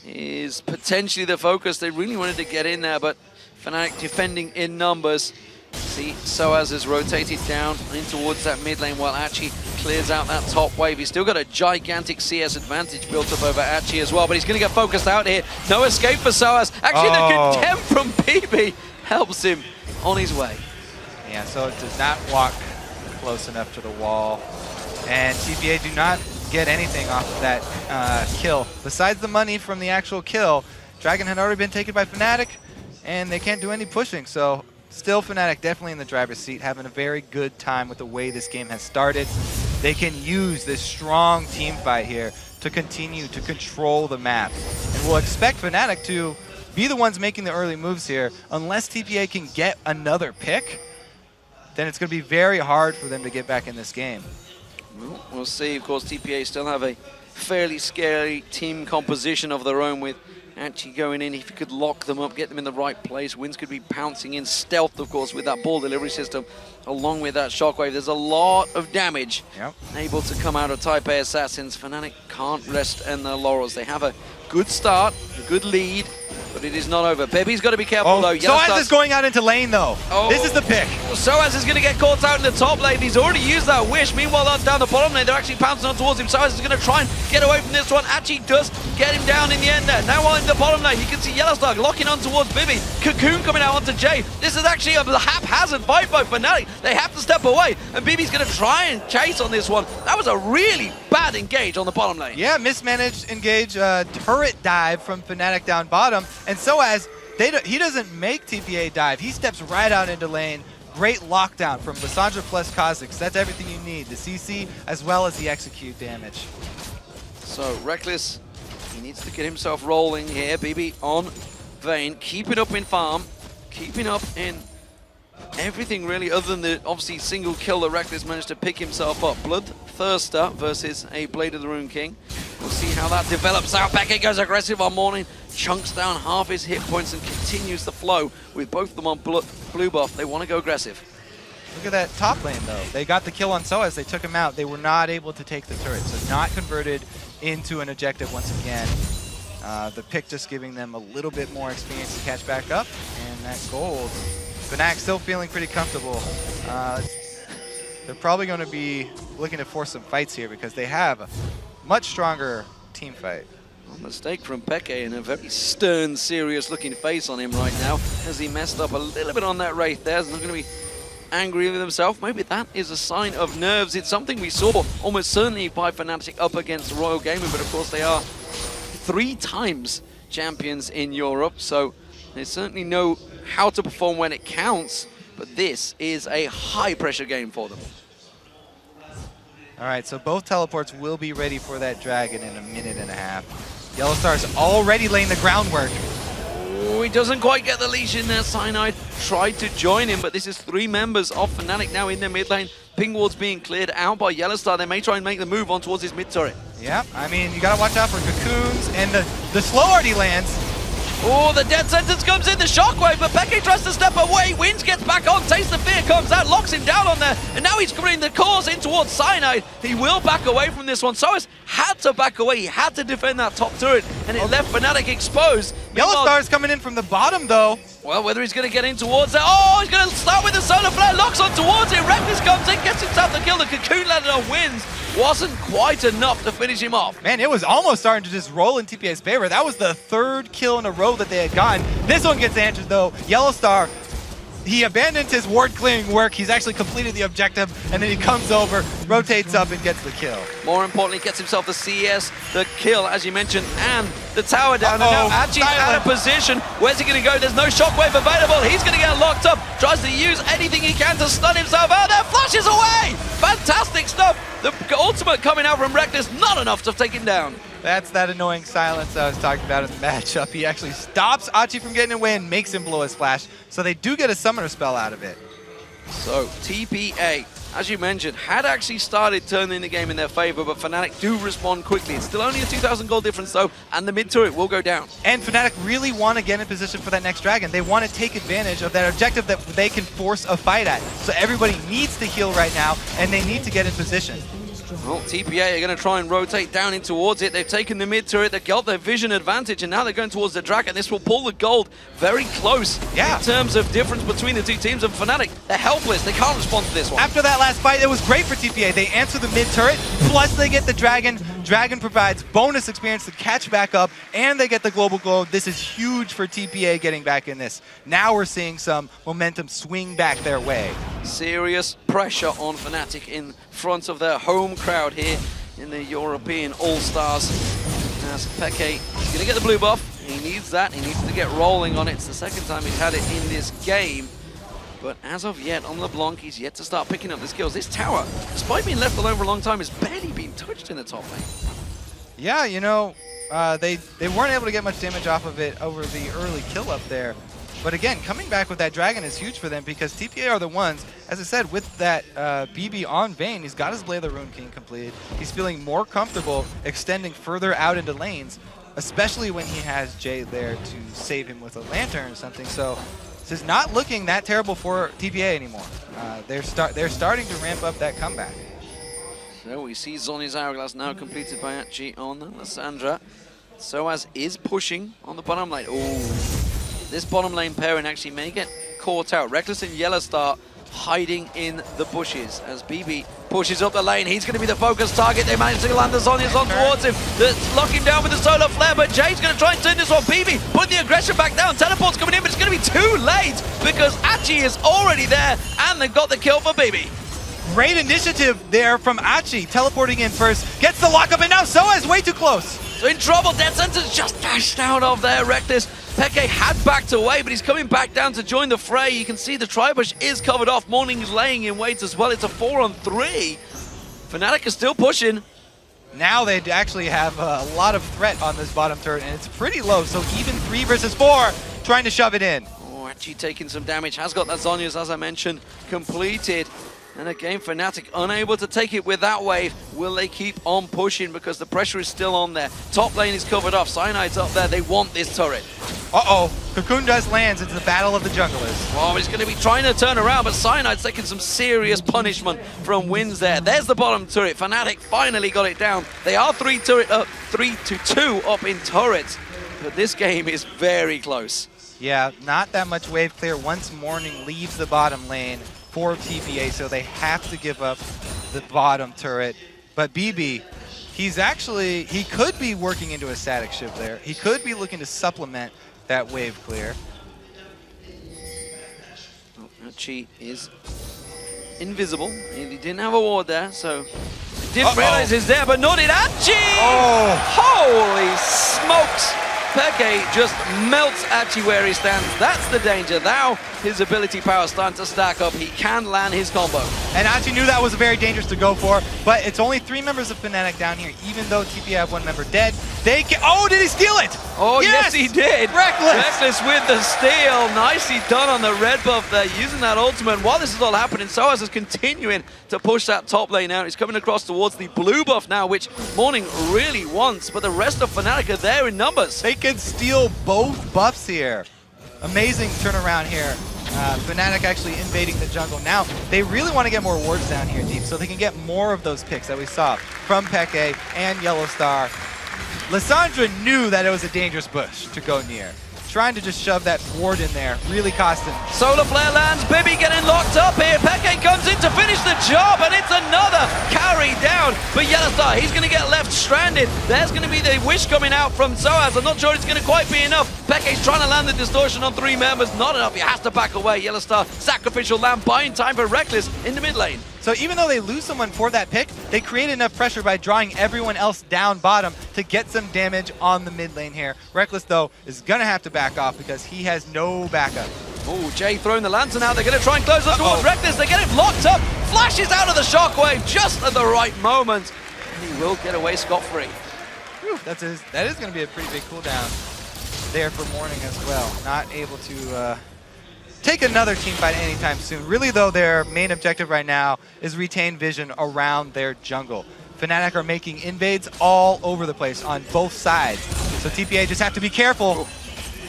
is potentially the focus. They really wanted to get in there, but Fnatic defending in numbers. See, Soaz is rotated down in towards that mid lane while Achi clears out that top wave. He's still got a gigantic CS advantage built up over Achi as well, but he's going to get focused out here. No escape for Soaz. Actually, the contempt from PB helps him on his way. Yeah, so it does not walk close enough to the wall. And TPA do not get anything off of that kill. Besides the money from the actual kill, Dragon had already been taken by Fnatic, and they can't do any pushing. So still Fnatic definitely in the driver's seat, having a very good time with the way this game has started. They can use this strong team fight here to continue to control the map. And we'll expect Fnatic to be the ones making the early moves here. Unless TPA can get another pick, then it's going to be very hard for them to get back in this game. We'll see. Of course, TPA still have a fairly scary team composition of their own with actually going in. If you could lock them up, get them in the right place, Wins could be pouncing in stealth, of course, with that ball delivery system, along with that shockwave. There's a lot of damage able to come out of Type A Assassins. Fnatic can't rest on their laurels. They have a good start, a good lead, but it is not over. Baby's got to be careful, though. Soaz is going out into lane, though. This is the pick. Soaz is going to get caught out in the top lane. He's already used that wish. Meanwhile, down the bottom lane, they're actually pouncing on towards him. Soaz is going to try and get away from this one. Actually does get him down in the end there. Now on the bottom lane, you can see Yellowstar locking on towards Bibi. Cocoon coming out onto Jay. This is actually a haphazard fight by Fnatic. They have to step away, and Bibi's going to try and chase on this one. That was a really bad engage on the bottom lane. Yeah, mismanaged engage, turret dive from Fnatic down bottom, and Soaz, he doesn't make TPA dive. He steps right out into lane. Great lockdown from Lissandra plus Kha'Zix. That's everything you need, the CC as well as the execute damage. So Reckless, he needs to get himself rolling here. BB on Vayne, keeping up in farm, keeping up in everything really, other than the obviously single kill that Reckless managed to pick himself up. Bloodthirster versus a Blade of the Rune King. We'll see how that develops out. Beckett goes aggressive on Morning, chunks down half his hit points and continues the flow with both of them on blue buff. They want to go aggressive. Look at that top lane, though. They got the kill on Soaz. They took him out. They were not able to take the turret, so not converted into an objective once again. The pick just giving them a little bit more experience to catch back up, and that gold. Fnatic still feeling pretty comfortable. They're probably going to be looking to force some fights here because they have a much stronger team fight. A mistake from Peke and a very stern, serious looking face on him right now as he messed up a little bit on that Wraith there. He's not going to be angry with himself. Maybe that is a sign of nerves. It's something we saw almost certainly by Fnatic up against Royal Gaming, but of course they are 3 times champions in Europe, so they certainly know how to perform when it counts, but this is a high pressure game for them. All right, so both teleports will be ready for that dragon in a minute and a half. Yellowstar's already laying the groundwork. Oh, he doesn't quite get the leash in there. Cyanide tried to join him, but this is 3 members of Fnatic now in their mid lane. Ping ward's being cleared out by Yellowstar. They may try and make the move on towards his mid turret. Yeah, I mean, you gotta watch out for cocoons, and the slow already lands. Oh, the death sentence comes in, the shockwave, but Becky tries to step away. Wins gets back on, Taste the Fear comes out, locks him down on there, and now he's coming the cause in towards Cyanide. He will back away from this one. Soaz had to back away. He had to defend that top turret, and it left Fnatic exposed. Yellowstar's coming in from the bottom, though. Well, whether he's going to get in towards that. Oh, he's going to start with the solar flare, locks on towards it. Reckless comes in, gets himself the kill. The cocoon landed on Wins. Wasn't quite enough to finish him off. Man, it was almost starting to just roll in TPA's favor. That was the 3rd kill in a row that they had gotten. This one gets answered, though. Yellowstar he abandoned his ward clearing work. He's actually completed the objective, and then he comes over, rotates up, and gets the kill. More importantly, gets himself the CS, the kill, as you mentioned, and the tower down. And now Achi's out of position. Where's he going to go? There's no shockwave available. He's going to get locked up. Tries to use anything he can to stun himself out there. Flashes away. Fantastic stuff. The ultimate coming out from Reckless, not enough to take him down. That's that annoying silence I was talking about in the matchup. He actually stops Achi from getting away and makes him blow his flash. So they do get a summoner spell out of it. So TPA, as you mentioned, had actually started turning the game in their favor, but Fnatic do respond quickly. It's still only a 2,000 gold difference though, and the mid turret will go down. And Fnatic really want to get in position for that next dragon. They want to take advantage of that objective that they can force a fight at. So everybody needs to heal right now, and they need to get in position. Well, TPA are going to try and rotate down in towards it. They've taken the mid turret, they've got their vision advantage, and now they're going towards the dragon. This will pull the gold very close in terms of difference between the two teams. And Fnatic, they're helpless. They can't respond to this one. After that last fight, it was great for TPA. They answer the mid turret, plus they get the dragon. Dragon provides bonus experience to catch back up, and they get the global gold. This is huge for TPA getting back in this. Now we're seeing some momentum swing back their way. Serious pressure on Fnatic in front of their home crowd here in the European All-Stars. As Peke is going to get the blue buff. He needs that. He needs to get rolling on it. It's the second time he's had it in this game. But as of yet, on LeBlanc, he's yet to start picking up the skills. This tower, despite being left alone for a long time, has barely been touched in the top lane. Yeah, you know, they weren't able to get much damage off of it over the early kill up there. But again, coming back with that dragon is huge for them because TPA are the ones, as I said, with that BB on Vayne, he's got his Blade of the Ruined King completed. He's feeling more comfortable extending further out into lanes, especially when he has Jay there to save him with a lantern or something. So this is not looking that terrible for TPA anymore. They're starting to ramp up that comeback. So we see Zhonya's Hourglass now completed by Achi on Lissandra. Soaz is pushing on the bottom lane. Ooh. This bottom lane pairing actually may get caught out. Reckless and Yellowstar hiding in the bushes as BB pushes up the lane. He's going to be the focus target. They manage to land the Zhonya's on towards him. Let's lock him down with the solar flare, but Jay's going to try and turn this on. BB put the aggression back down. Teleport's coming in, but it's going to be too late because Achi is already there and they've got the kill for BB. Great initiative there from Achi, teleporting in first, gets the lockup, and now Soa's way too close. So in trouble, Death Sentence just dashed out of there. Reckless. Peke had backed away, but he's coming back down to join the fray. You can see the Tribush is covered off. Morning's laying in wait as well. It's a 4-on-3. Fnatic is still pushing. Now they actually have a lot of threat on this bottom turret, and it's pretty low. So even 3 versus 4, trying to shove it in. Oh, actually taking some damage. Has got that Zhonya's, as I mentioned, completed. And again, Fnatic unable to take it with that wave. Will they keep on pushing because the pressure is still on there? Top lane is covered off. Cyanide's up there. They want this turret. Uh-oh. Cocoon just lands into the battle of the junglers. Oh, he's going to be trying to turn around, but Cyanide's taking some serious punishment from wins there. There's the bottom turret. Fnatic finally got it down. They are 3-2 up in turrets, but this game is very close. Yeah, not that much wave clear once Morning leaves the bottom lane for TPA, so they have to give up the bottom turret. But BB, he could be working into a static shift there. He could be looking to supplement that wave clear. Oh, Achi is invisible. He didn't have a ward there, so I didn't realize he's there, but not in Achi! Oh! Holy smokes! Peke just melts Achi where he stands. That's the danger. Now his ability power starting to stack up. He can land his combo. And Achi knew that was very dangerous to go for, but it's only 3 members of Fnatic down here. Even though TPA have 1 member dead, they can— oh, did he steal it? Oh, yes he did. Reckless. Reckless with the steal. Nicely done on the red buff there, using that ultimate. While this is all happening, Soaz is continuing to push that top lane out. He's coming across towards the blue buff now, which Morning really wants, but the rest of Fnatic are there in numbers. They can steal both buffs here. Amazing turnaround here. Fnatic actually invading the jungle. Now, they really want to get more wards down here deep so they can get more of those picks that we saw from Peke and Yellowstar. Lissandra knew that it was a dangerous bush to go near. trying to just shove that ward in there, really costing. Solar Flare lands, Bibi getting locked up here. Peke comes in to finish the job, and it's another carry down. But Yellowstar, he's going to get left stranded. There's going to be the wish coming out from Soaz. I'm not sure it's going to quite be enough. Peke's trying to land the distortion on 3 members. Not enough. He has to back away. Yellowstar, sacrificial lamb, buying time for Reckless in the mid lane. So even though they lose someone for that pick, they create enough pressure by drawing everyone else down bottom to get some damage on the mid lane here. Reckless, though, is going to have to back off because he has no backup. Oh, Jay throwing the lantern out. They're going to try and close up towards Reckless. They get him locked up. Flashes out of the shockwave just at the right moment. And he will get away scot-free. That is going to be a pretty big cooldown there for Morning as well. Not able to take another team fight anytime soon. Really, though, their main objective right now is retain vision around their jungle. Fnatic are making invades all over the place on both sides. So TPA just have to be careful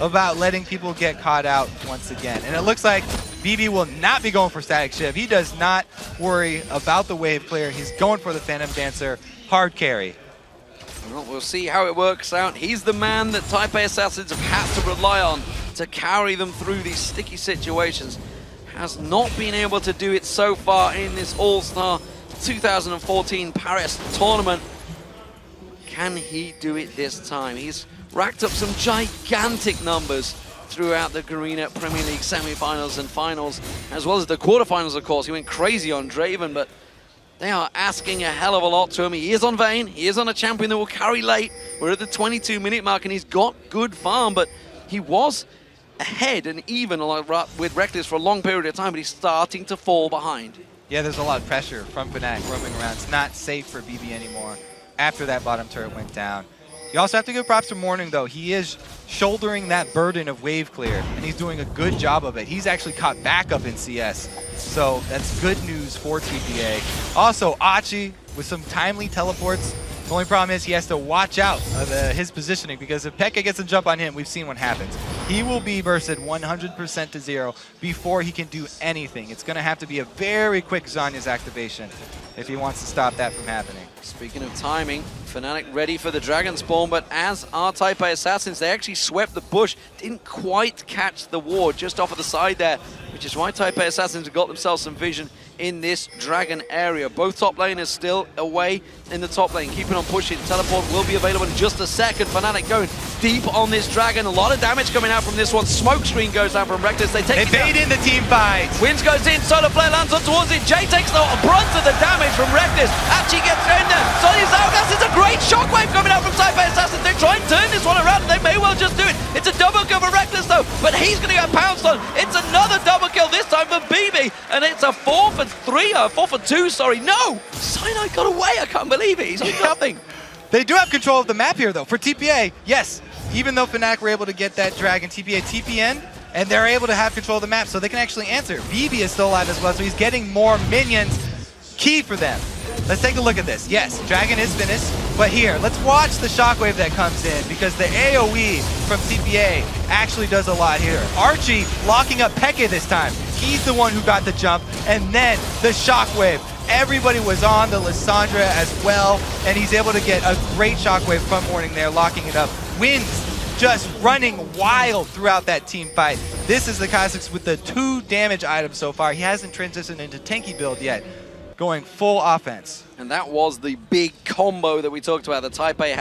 about letting people get caught out once again. And it looks like BB will not be going for Static Shiv. He does not worry about the wave clear. He's going for the Phantom Dancer hard carry. Well, we'll see how it works out. He's the man that Type A Assassins have had to rely on to carry them through these sticky situations. Has not been able to do it so far in this All-Star 2014 Paris tournament. Can he do it this time? He's racked up some gigantic numbers throughout the Garena Premier League semi-finals and finals, as well as the quarterfinals, of course. He went crazy on Draven, but they are asking a hell of a lot to him. He is on Vayne. He is on a champion that will carry late. We're at the 22-minute mark, and he's got good farm, but he was ahead and even with Reckless for a long period of time, but he's starting to fall behind. Yeah, there's a lot of pressure from Fnatic roaming around. It's not safe for BB anymore after that bottom turret went down. You also have to give props to Morning, though. He is shouldering that burden of wave clear, and he's doing a good job of it. He's actually caught backup in CS, so that's good news for TPA. Also, Achi with some timely teleports. The only problem is he has to watch out his positioning, because if Pekka gets a jump on him, we've seen what happens. He will be bursted 100% to 0 before he can do anything. It's going to have to be a very quick Zanya's activation if he wants to stop that from happening. Speaking of timing, Fnatic ready for the Dragon Spawn, but as are Type A Assassins, they actually swept the bush, didn't quite catch the ward just off of the side there, which is why Type A Assassins have got themselves some vision in this Dragon area. Both top laners still away in the top lane, keeping on pushing. Teleport will be available in just a second. Fnatic going deep on this Dragon. A lot of damage coming out from this one. Smoke screen goes down from Reckless. They bait in the team fight. Wins goes in. Solar Flare lands on towards it. Jay takes the brunt of the damage from Reckless. Actually gets in there. Solid Zalgas is a great shockwave coming out from Type A Assassin. They try and turn this one around, and they may well just do it. It's a double kill for Reckless, though, but he's going to get pounced on. It's another double kill, this time for BB, and it's a 4 for 2, sorry. No! Cyanide got away. I can't believe it. He's on nothing. They do have control of the map here, though. For TPA, yes, even though Fnatic were able to get that Dragon, TPA TPN, and they're able to have control of the map, so they can actually answer. BB is still alive as well, so he's getting more minions. Key for them. Let's take a look at this. Yes, Dragon is finished, but here, let's watch the shockwave that comes in, because the AoE from TPA actually does a lot here. Archie locking up Peke this time. He's the one who got the jump, and then the shockwave. Everybody was on the Lissandra as well, and he's able to get a great shockwave from Morning there, locking it up. Wins just running wild throughout that team fight. This is the Kha'Zix with the 2 damage items so far. He hasn't transitioned into tanky build yet, going full offense. And that was the big combo that we talked about, the Type A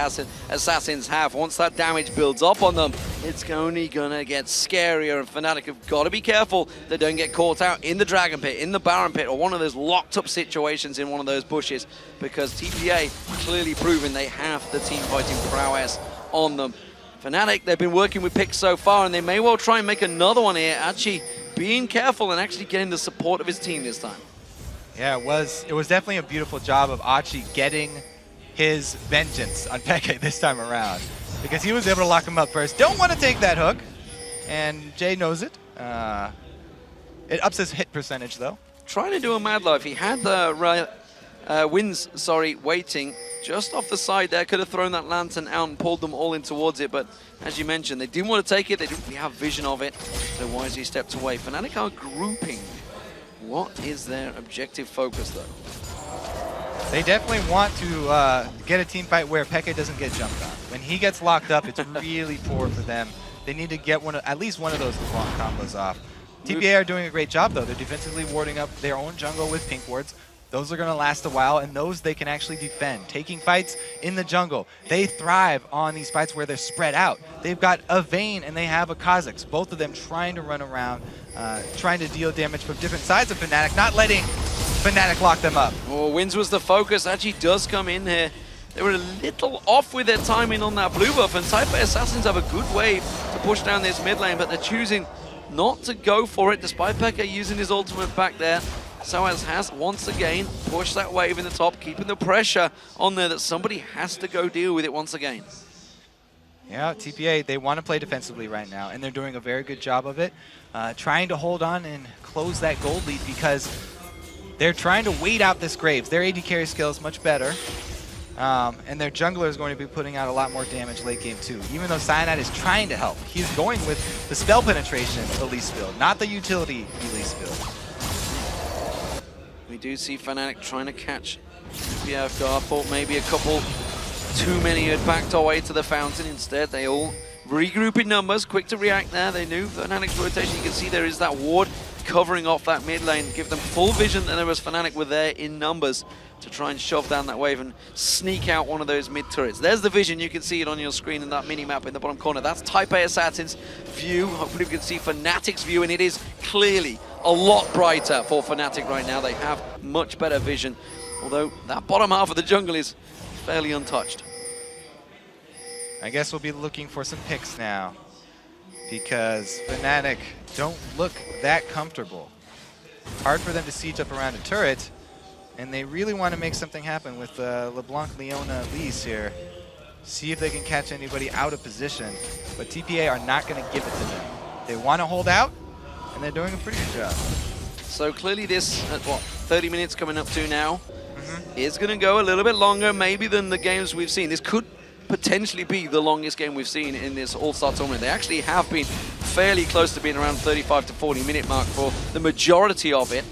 Assassins have. Once that damage builds up on them, it's only gonna get scarier, and Fnatic have got to be careful they don't get caught out in the Dragon Pit, in the Baron Pit, or one of those locked up situations in one of those bushes, because TPA clearly proven they have the team fighting prowess on them. Fnatic, they've been working with picks so far, and they may well try and make another one here, actually being careful and actually getting the support of his team this time. Yeah, it was definitely a beautiful job of Achi getting his vengeance on Peke this time around, because he was able to lock him up first. Don't want to take that hook, and Jay knows it. It ups his hit percentage, though. Trying to do a mad life. He had the Wins, waiting just off the side there. Could have thrown that lantern out and pulled them all in towards it, but as you mentioned, they didn't want to take it. They didn't really have vision of it, so wisely stepped away. Fnatic are grouping. What is their objective focus, though? They definitely want to get a team fight where Peke doesn't get jumped on. When he gets locked up, it's really poor for them They need to get at least one of those LeBlanc combos off. TPA are doing a great job, though. They're defensively warding up their own jungle with pink wards. Those are going to last a while, and those they can actually defend. Taking fights in the jungle. They thrive on these fights where they're spread out. They've got a Vayne and they have a Kha'Zix, both of them trying to run around, trying to deal damage from different sides of Fnatic, not letting Fnatic lock them up. Oh, Wins was the focus. Actually does come in here. They were a little off with their timing on that blue buff, and Taipei Assassins have a good wave to push down this mid lane, but they're choosing not to go for it, despite Pekka using his ultimate back there. Soaz has once again pushed that wave in the top, keeping the pressure on there that somebody has to go deal with it once again. Yeah, TPA, they want to play defensively right now, and they're doing a very good job of it, trying to hold on and close that gold lead because they're trying to wait out this Graves. Their AD carry skill is much better, and their jungler is going to be putting out a lot more damage late game too. Even though Cyanide is trying to help, he's going with the spell penetration Elise build, not the utility Elise build. We do see Fnatic trying to catch TPA off guard. Thought maybe a couple too many had backed away to the fountain. Instead, they all regroup in numbers, quick to react there. They knew Fnatic's rotation. You can see there is that ward covering off that mid lane, give them full vision, and there was Fnatic were there in numbers to try and shove down that wave and sneak out one of those mid turrets. There's the vision. You can see it on your screen in that mini map in the bottom corner. That's Taipei Assassin's view. Hopefully we can see Fnatic's view, and it is clearly a lot brighter for Fnatic right now. They have much better vision, although that bottom half of the jungle is fairly untouched. I guess we'll be looking for some picks now because Fnatic don't look that comfortable. Hard for them to siege up around a turret, and they really want to make something happen with LeBlanc, Leona, Elise here. See if they can catch anybody out of position, but TPA are not going to give it to them. They want to hold out, and they're doing a pretty good job. So clearly this, what, 30 minutes coming up to now, is going to go a little bit longer maybe than the games we've seen. This could potentially be the longest game we've seen in this All-Star tournament. They actually have been fairly close to being around 35 to 40 minute mark for the majority of it.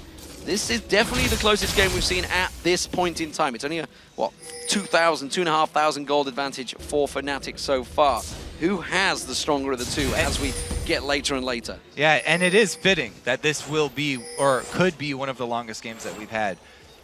This is definitely the closest game we've seen at this point in time. It's only a, what, 2,500 gold advantage for Fnatic so far. Who has the stronger of the two as we get later and later? Yeah, and it is fitting that this will be, or could be, one of the longest games that we've had.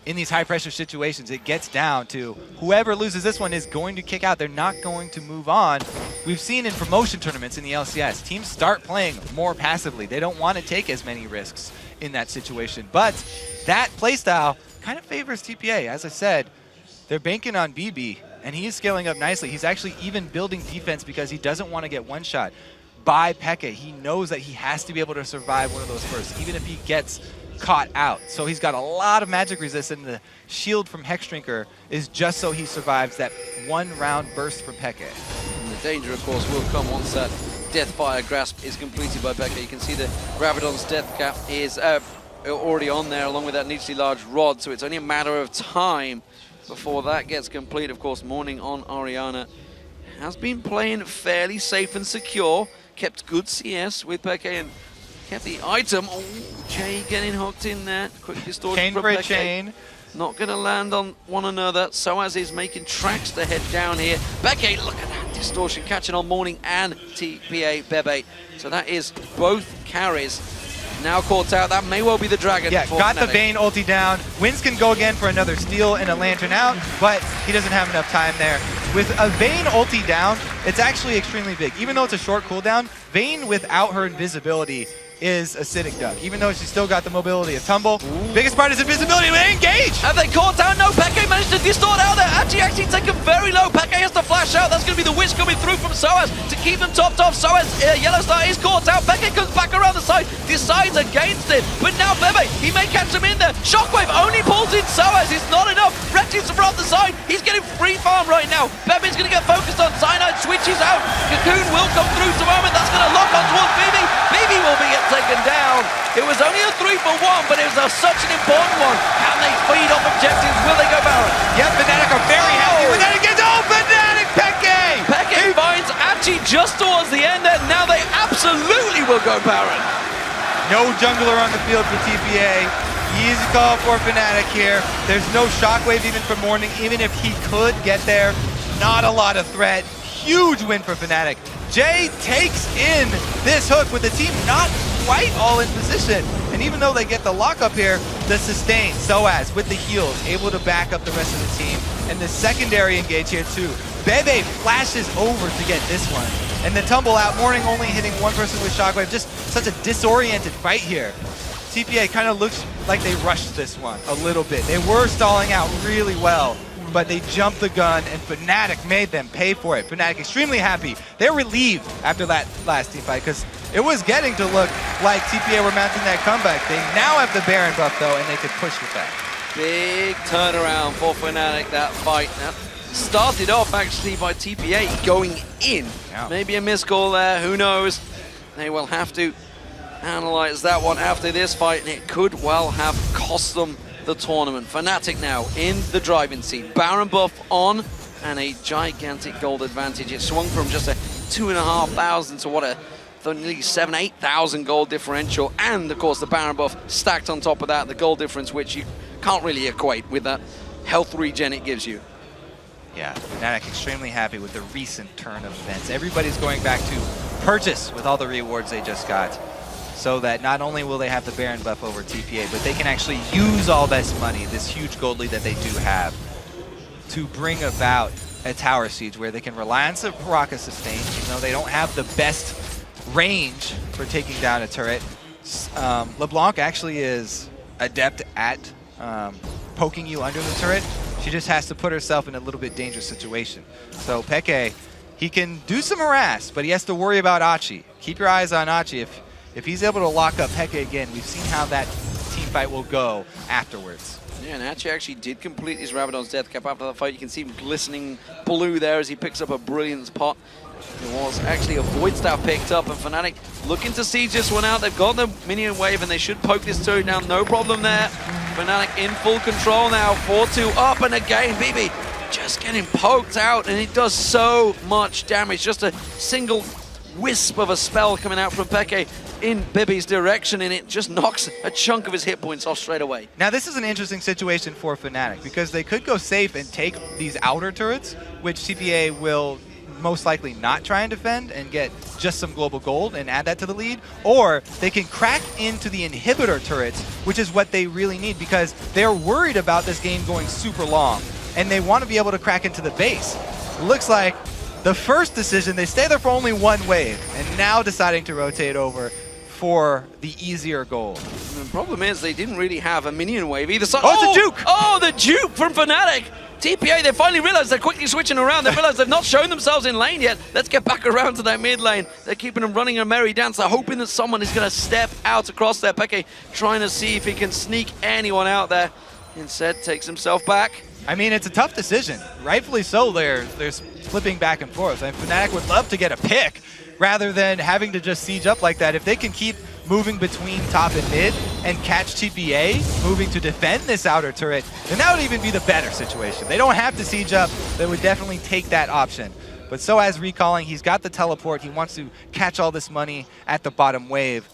In these high-pressure situations, it gets down to whoever loses this one is going to kick out. They're not going to move on. We've seen in promotion tournaments in the LCS, teams start playing more passively. They don't want to take as many risks in that situation. But that playstyle kind of favors TPA. As I said, they're banking on BB, and he is scaling up nicely. He's actually even building defense because he doesn't want to get one-shot by Pekka. He knows that he has to be able to survive one of those first, even if he gets caught out. So he's got a lot of magic resist, and the shield from Hexdrinker is just so he survives that one-round burst from Pekka. And the danger, of course, will come once that Deathfire grasp is completed by Pekka. You can see the Gravidon's death cap is already on there, along with that needlessly large rod, so it's only a matter of time before that gets complete. Of course, Morning on Orianna has been playing fairly safe and secure, kept good CS with Pekka, and kept the item. Oh, Jay getting hooked in there. Quick distortion Chain from for a Pekka. chain. Not going to land on one another. Soaz is making tracks to head down here. Pekka, look at that distortion catching on Morning and TPA Bebe. So that is both carries now caught out. That may well be the dragon. Yeah, got Fnatic. the Vayne ulti down. Wins can go again for another steal and a lantern out, but he doesn't have enough time there. With a Vayne ulti down, it's actually extremely big. Even though it's a short cooldown, Vayne without her invisibility is acidic duck, even though she's still got the mobility of tumble. Ooh. Biggest part is invisibility. They engage! Have they caught out? No, Pekka managed to distort out there. Actually taken very low. Pekka has to flash out. That's going to be the wish coming through from Soaz to keep them topped off. Soaz, Yellow Star is caught out. Pekka comes back around the side, decides against it. But now Bebe, he may catch him in there. Shockwave only pulls in Soaz. It's not enough. Rectis from the side. He's getting free farm right now. Bebe's going to get focused on. Cyanide switches out. Cocoon will come through to moment. That's going to lock on towards BB. BB will be taken down. It was only a 3-for-1, but it was such an important one. Can they feed off objectives? Will they go Baron? Yep, Fnatic are very happy with that. Against Fnatic, Pekka! Pekka finds Achi just towards the end there. Now they absolutely will go Baron. No jungler on the field for TPA. Easy call for Fnatic here. There's no shockwave even for Morning, even if he could get there. Not a lot of threat. Huge win for Fnatic. Jay takes in this hook with the team not quite all in position. And even though they get the lock up here, the sustain, Soaz with the heals, able to back up the rest of the team. And the secondary engage here too. Bebe flashes over to get this one. And the tumble out, Morning only hitting one person with Shockwave. Just such a disoriented fight here. TPA kind of looks like they rushed this one a little bit. They were stalling out really well, but they jumped the gun, and Fnatic made them pay for it. Fnatic extremely happy. They're relieved after that last team fight, because it was getting to look like TPA were mounting that comeback. They now have the Baron buff, though, and they could push with that. Big turnaround for Fnatic, that fight. Now, started off, actually, by TPA going in. Yeah. Maybe a missed call there, who knows? They will have to analyze that one after this fight, and it could well have cost them the tournament. Fnatic now in the driving seat. Baron buff on, and a gigantic gold advantage. It swung from just a 2,500 to what a nearly 7,000, 8,000 gold differential, and of course the Baron buff stacked on top of that, the gold difference, which you can't really equate with that health regen it gives you. Yeah, Fnatic extremely happy with the recent turn of events. Everybody's going back to purchase with all the rewards they just got, so that not only will they have the Baron buff over TPA, but they can actually use all this money, this huge gold lead that they do have, to bring about a tower siege where they can rely on some Baraka sustain, even though they don't have the best range for taking down a turret. LeBlanc actually is adept at poking you under the turret. She just has to put herself in a little bit dangerous situation. So Peke, he can do some harass, but he has to worry about Achi. Keep your eyes on Achi. If he's able to lock up Peke again, we've seen how that team fight will go afterwards. Yeah, and Achi actually did complete his Rabadon's death cap after the fight. You can see him glistening blue there as he picks up a brilliant pot. There was actually a Void Staff picked up, and Fnatic looking to siege this one out. They've got the minion wave, and they should poke this turret down, no problem there. Fnatic in full control now, 4-2 up, and again, BB just getting poked out, and it does so much damage. Just a single wisp of a spell coming out from Peke in Bibi's direction, and it just knocks a chunk of his hit points off straight away. Now this is an interesting situation for Fnatic, because they could go safe and take these outer turrets, which TPA will most likely not try and defend and get just some global gold and add that to the lead, or they can crack into the inhibitor turrets, which is what they really need, because they're worried about this game going super long and they want to be able to crack into the base. Looks like the first decision, they stay there for only one wave, and now deciding to rotate over for the easier goal. And the problem is they didn't really have a minion wave either. So, it's a juke! Oh, the juke from Fnatic! TPA, they finally realized they're quickly switching around. They realized they've not shown themselves in lane yet. Let's get back around to that mid lane. They're keeping them running a merry dance. They're hoping that someone is going to step out across there. Peke trying to see if he can sneak anyone out there. Instead, takes himself back. I mean, it's a tough decision. Rightfully so, they're flipping back and forth. And Fnatic would love to get a pick rather than having to just siege up like that. If they can keep moving between top and mid and catch TPA moving to defend this outer turret, then that would even be the better situation. They don't have to siege up. They would definitely take that option. But so as recalling, he's got the teleport. He wants to catch all this money at the bottom wave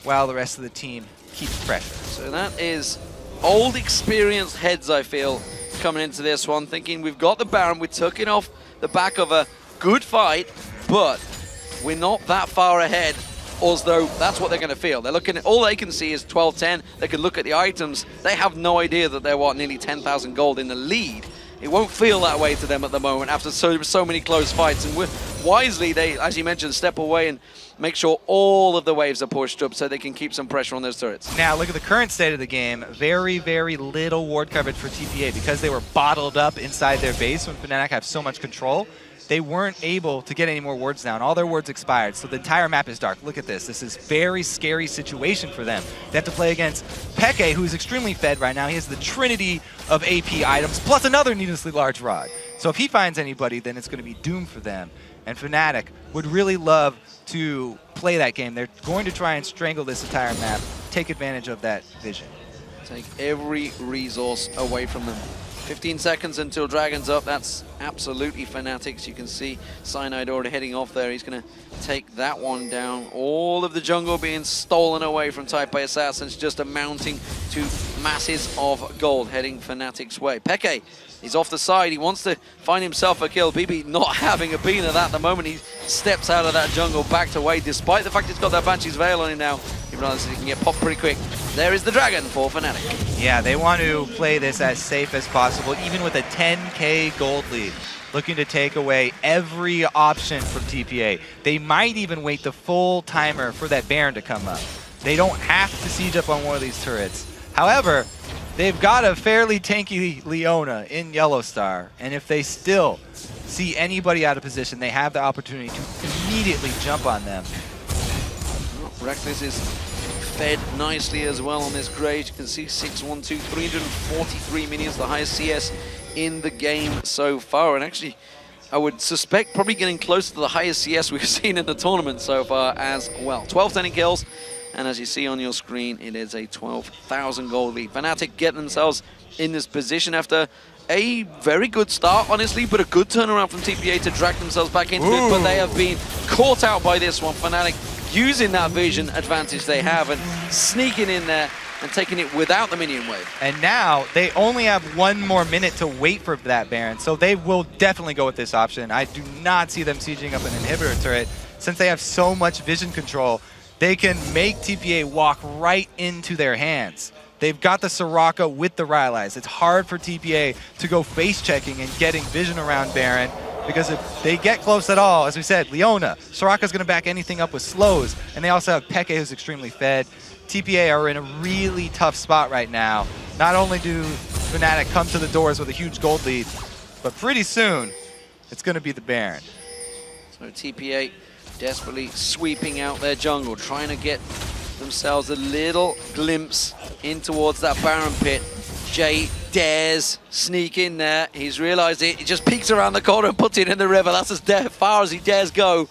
while the rest of the team keeps pressure. So that is old experienced heads, I feel, coming into this one, thinking we've got the Baron, we took it off the back of a good fight, but we're not that far ahead, as though that's what they're going to feel. They're looking at, all they can see is 12-10. They can look at the items. They have no idea that they're, what, nearly 10,000 gold in the lead. It won't feel that way to them at the moment after so many close fights. And wisely, they, as you mentioned, step away and make sure all of the waves are pushed up so they can keep some pressure on those turrets. Now, look at the current state of the game. Very, very little ward coverage for TPA because they were bottled up inside their base when Fnatic have so much control. They weren't able to get any more wards down. All their wards expired, so the entire map is dark. Look at this. This is a very scary situation for them. They have to play against Peke, who's extremely fed right now. He has the trinity of AP items, plus another needlessly large rod. So if he finds anybody, then it's going to be doomed for them. And Fnatic would really love to play that game. They're going to try and strangle this entire map, take advantage of that vision. Take every resource away from them. 15 seconds until Dragon's up. That's absolutely Fnatic's. You can see Cyanide already heading off there. He's going to take that one down. All of the jungle being stolen away from Type A Assassins, just amounting to masses of gold heading Fnatic's way. Peke He's off the side. He wants to find himself a kill. BB not having a bean of that the moment he steps out of that jungle backed away, despite the fact he's got that Banshee's Veil on him now. He realizes he can get popped pretty quick. There is the Dragon for Fnatic. Yeah, they want to play this as safe as possible, even with a 10k gold lead. Looking to take away every option from TPA. They might even wait the full timer for that Baron to come up. They don't have to siege up on one of these turrets. However, they've got a fairly tanky Leona in Yellow Star, and if they still see anybody out of position, they have the opportunity to immediately jump on them. Reckless is fed nicely as well on this grade. You can see 612, 343 minions, the highest CS in the game so far. And actually, I would suspect probably getting close to the highest CS we've seen in the tournament so far as well. 12 turning kills. And as you see on your screen, it is a 12,000 gold lead. Fnatic get themselves in this position after a very good start, honestly, but a good turnaround from TPA to drag themselves back into it. But they have been caught out by this one. Fnatic using that vision advantage they have and sneaking in there and taking it without the minion wave. And now they only have 1 more minute to wait for that Baron, so they will definitely go with this option. I do not see them sieging up an inhibitor turret. Since they have so much vision control, they can make TPA walk right into their hands. They've got the Soraka with the Rylai's. It's hard for TPA to go face checking and getting vision around Baron, because if they get close at all, as we said, Leona, Soraka's gonna back anything up with slows, and they also have Peke who's extremely fed. TPA are in a really tough spot right now. Not only do Fnatic come to the doors with a huge gold lead, but pretty soon, it's gonna be the Baron. So TPA desperately sweeping out their jungle, trying to get themselves a little glimpse in towards that Baron pit. Jay dares sneak in there. He's realized it. He just peeks around the corner and puts it in the river. That's as far as he dares go.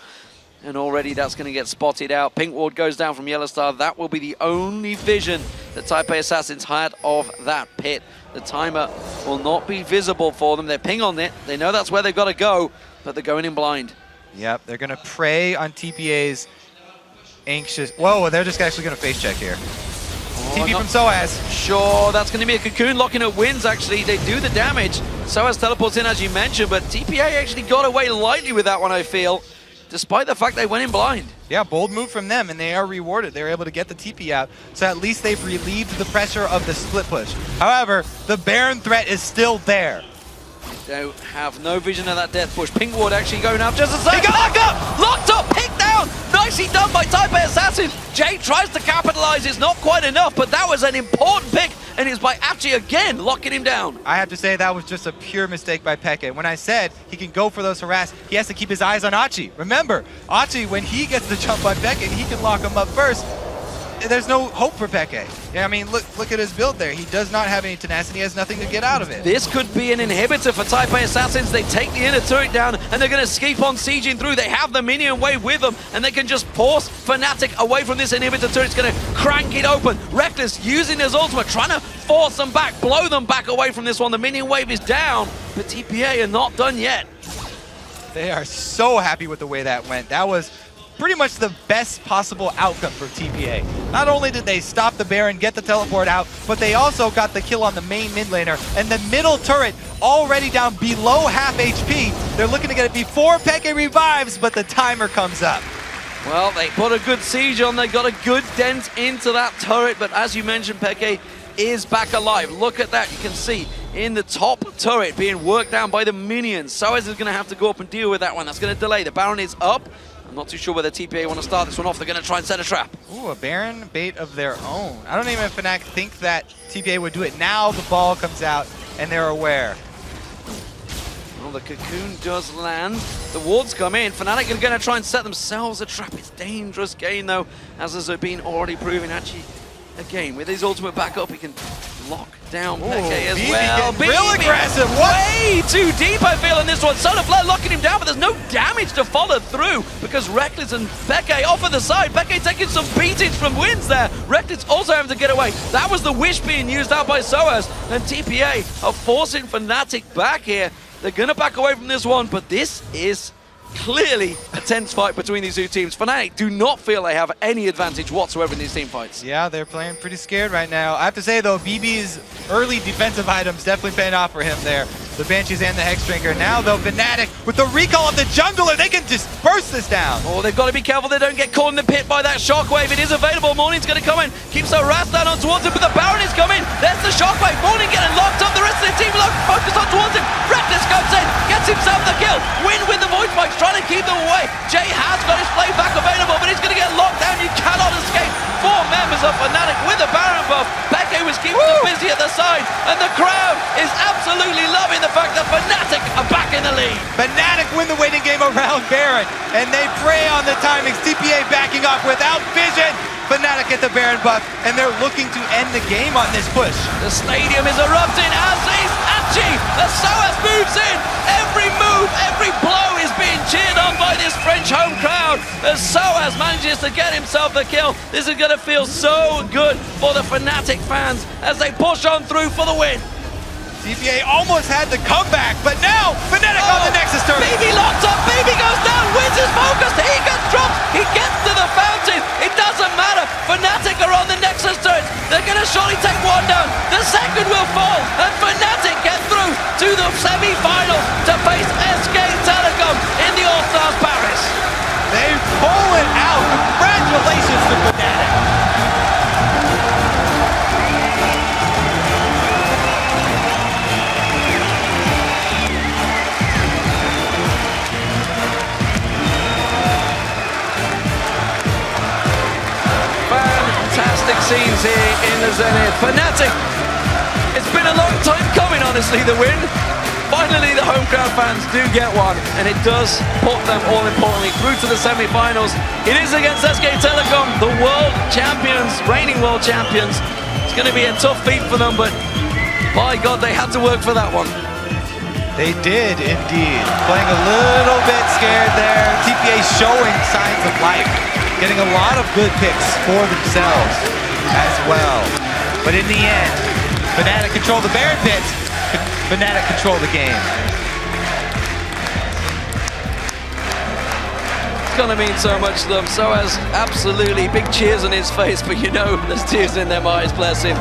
And already that's going to get spotted out. Pink Ward goes down from Yellow Star. That will be the only vision that Taipei Assassins had of that pit. The timer will not be visible for them. They ping on it. They know that's where they've got to go, but they're going in blind. Yep, they're going to prey on TPA's anxious... Whoa, they're just actually going to face check here. TP from Soaz. Sure, that's going to be a cocoon locking at wins, actually. They do the damage. Soaz teleports in, as you mentioned, but TPA actually got away lightly with that one, I feel, despite the fact they went in blind. Yeah, bold move from them, and they are rewarded. They're able to get the TP out, so at least they've relieved the pressure of the split push. However, the Baron threat is still there. They have no vision of that death push. Pink Ward actually going up just a second. Locked up, picked down. Nicely done by Taipei Assassin. Jay tries to capitalize. It's not quite enough, but that was an important pick, and it's by Apchi again locking him down. I have to say that was just a pure mistake by Peke. When I said he can go for those harass, he has to keep his eyes on Achi. Remember, Achi, when he gets the jump on Peke, he can lock him up first. There's no hope for Peke. Yeah, I mean, look at his build there. He does not have any tenacity. He has nothing to get out of it. This could be an inhibitor for Taipei Assassins. They take the inner turret down, and they're going to keep on sieging through. They have the minion wave with them, and they can just force Fnatic away from this inhibitor turret. It's going to crank it open. Reckless using his ultimate, trying to force them back, blow them back away from this one. The minion wave is down, but TPA are not done yet. They are so happy with the way that went. That was pretty much the best possible outcome for TPA. Not only did they stop the Baron, get the teleport out, but they also got the kill on the main mid laner, and the middle turret already down below half HP. They're looking to get it before Peke revives, but the timer comes up. Well, they put a good siege on, they got a good dent into that turret, but as you mentioned, Peke is back alive. Look at that, you can see in the top turret being worked down by the minions. Soaz is going to have to go up and deal with that one. That's going to delay. The Baron is up. I'm not too sure whether TPA want to start this one off. They're going to try and set a trap. Ooh, a Baron bait of their own. I don't even Fnatic think that TPA would do it. Now the ball comes out and they're aware. Well, the cocoon does land. The wards come in. Fnatic are going to try and set themselves a trap. It's a dangerous game, though, as has been already proven. Actually, again, with his ultimate back up, he can lock down Peke as well. BB real aggressive. Way too deep, I feel, in this one. Solar Flare locking him down, but there's no damage to follow through because Reckless and Peke off on the side. Peke taking some beatings from wins there. Reckless also having to get away. That was the wish being used out by Soaz, and TPA are forcing Fnatic back here. They're going to back away from this one, but this is clearly a tense fight between these two teams. Fnatic do not feel they have any advantage whatsoever in these team fights. Yeah, they're playing pretty scared right now. I have to say, though, BB's early defensive items definitely paying off for him there. the Banshees and the Hexdrinker. Now though, Fnatic with the recall of the jungler, they can just burst this down. Oh, they've got to be careful they don't get caught in the pit by that shockwave. It is available. Morning's going to come in. Keeps a Rast down on towards him, but the Baron is coming. There's the shockwave. Morning getting locked up. The rest of the team locked, focused on towards him. Reckless comes in, gets himself the kill. Win with the voice mics, trying to keep them away. Jay has got his play back available, but he's going to get locked down. You cannot escape. 4 members of Fnatic with a Baron buff. Peke was keeping them busy at the side, and the crowd is absolutely loving the fact that Fnatic are back in the lead. Fnatic win the waiting game around Baron, and they prey on the timings. TPA backing off without vision. Fnatic get the Baron buff, and they're looking to end the game on this push. The stadium is erupting as is Achi. The SOAS moves in. Every move, every blow is being cheered on by this French home crowd. As SOAS manages to get himself the kill. This is going to feel so good for the Fnatic fans as they push on through for the win. TPA almost had the comeback, but now Fnatic on the Nexus turret. BB locked up, BB goes down, wins his focus, he gets dropped, he gets to the fountain, it doesn't matter, Fnatic are on the Nexus turret, they're going to surely take one down, the second will fall, and Fnatic get through to the semi-finals to face SK Telecom in the All-Stars Paris. They pull it out, congratulations to Fnatic. Fantastic scenes here in the Zenith. Fnatic, it's been a long time coming, honestly, the win. Finally, the home crowd fans do get one, and it does put them, all importantly, through to the semi-finals. It is against SK Telecom, the world champions, reigning world champions. It's going to be a tough feat for them, but by God, they had to work for that one. They did indeed. Playing a little bit scared there. TPA showing signs of life. Getting a lot of good picks for themselves as well. But in the end, Fnatic control the Baron pit. Fnatic control the game. It's gonna mean so much to them. SOAS absolutely big cheers on his face, but you know there's tears in their eyes, bless him.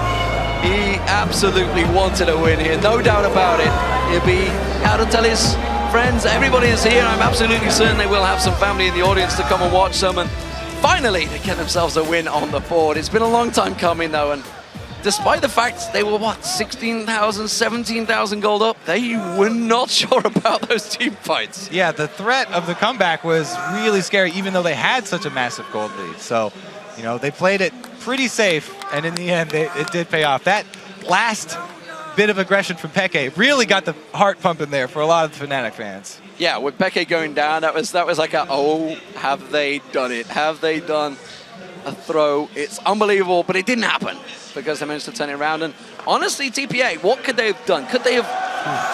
He absolutely wanted a win here, no doubt about it. He'll be out to tell his friends, everybody is here. I'm absolutely certain they will have some family in the audience to come and watch them. And finally, they get themselves a win on the board. It's been a long time coming though, and despite the fact they were, what, 16,000, 17,000 gold up, they were not sure about those team fights. Yeah, the threat of the comeback was really scary, even though they had such a massive gold lead. So, you know, they played it pretty safe, and in the end, it did pay off. That last bit of aggression from Peke really got the heart pumping there for a lot of the Fnatic fans. Yeah, with Peke going down, that was like a, oh, have they done it? Have they done a throw? It's unbelievable, but it didn't happen because they managed to turn it around. And honestly, TPA, what could they have done? Could they have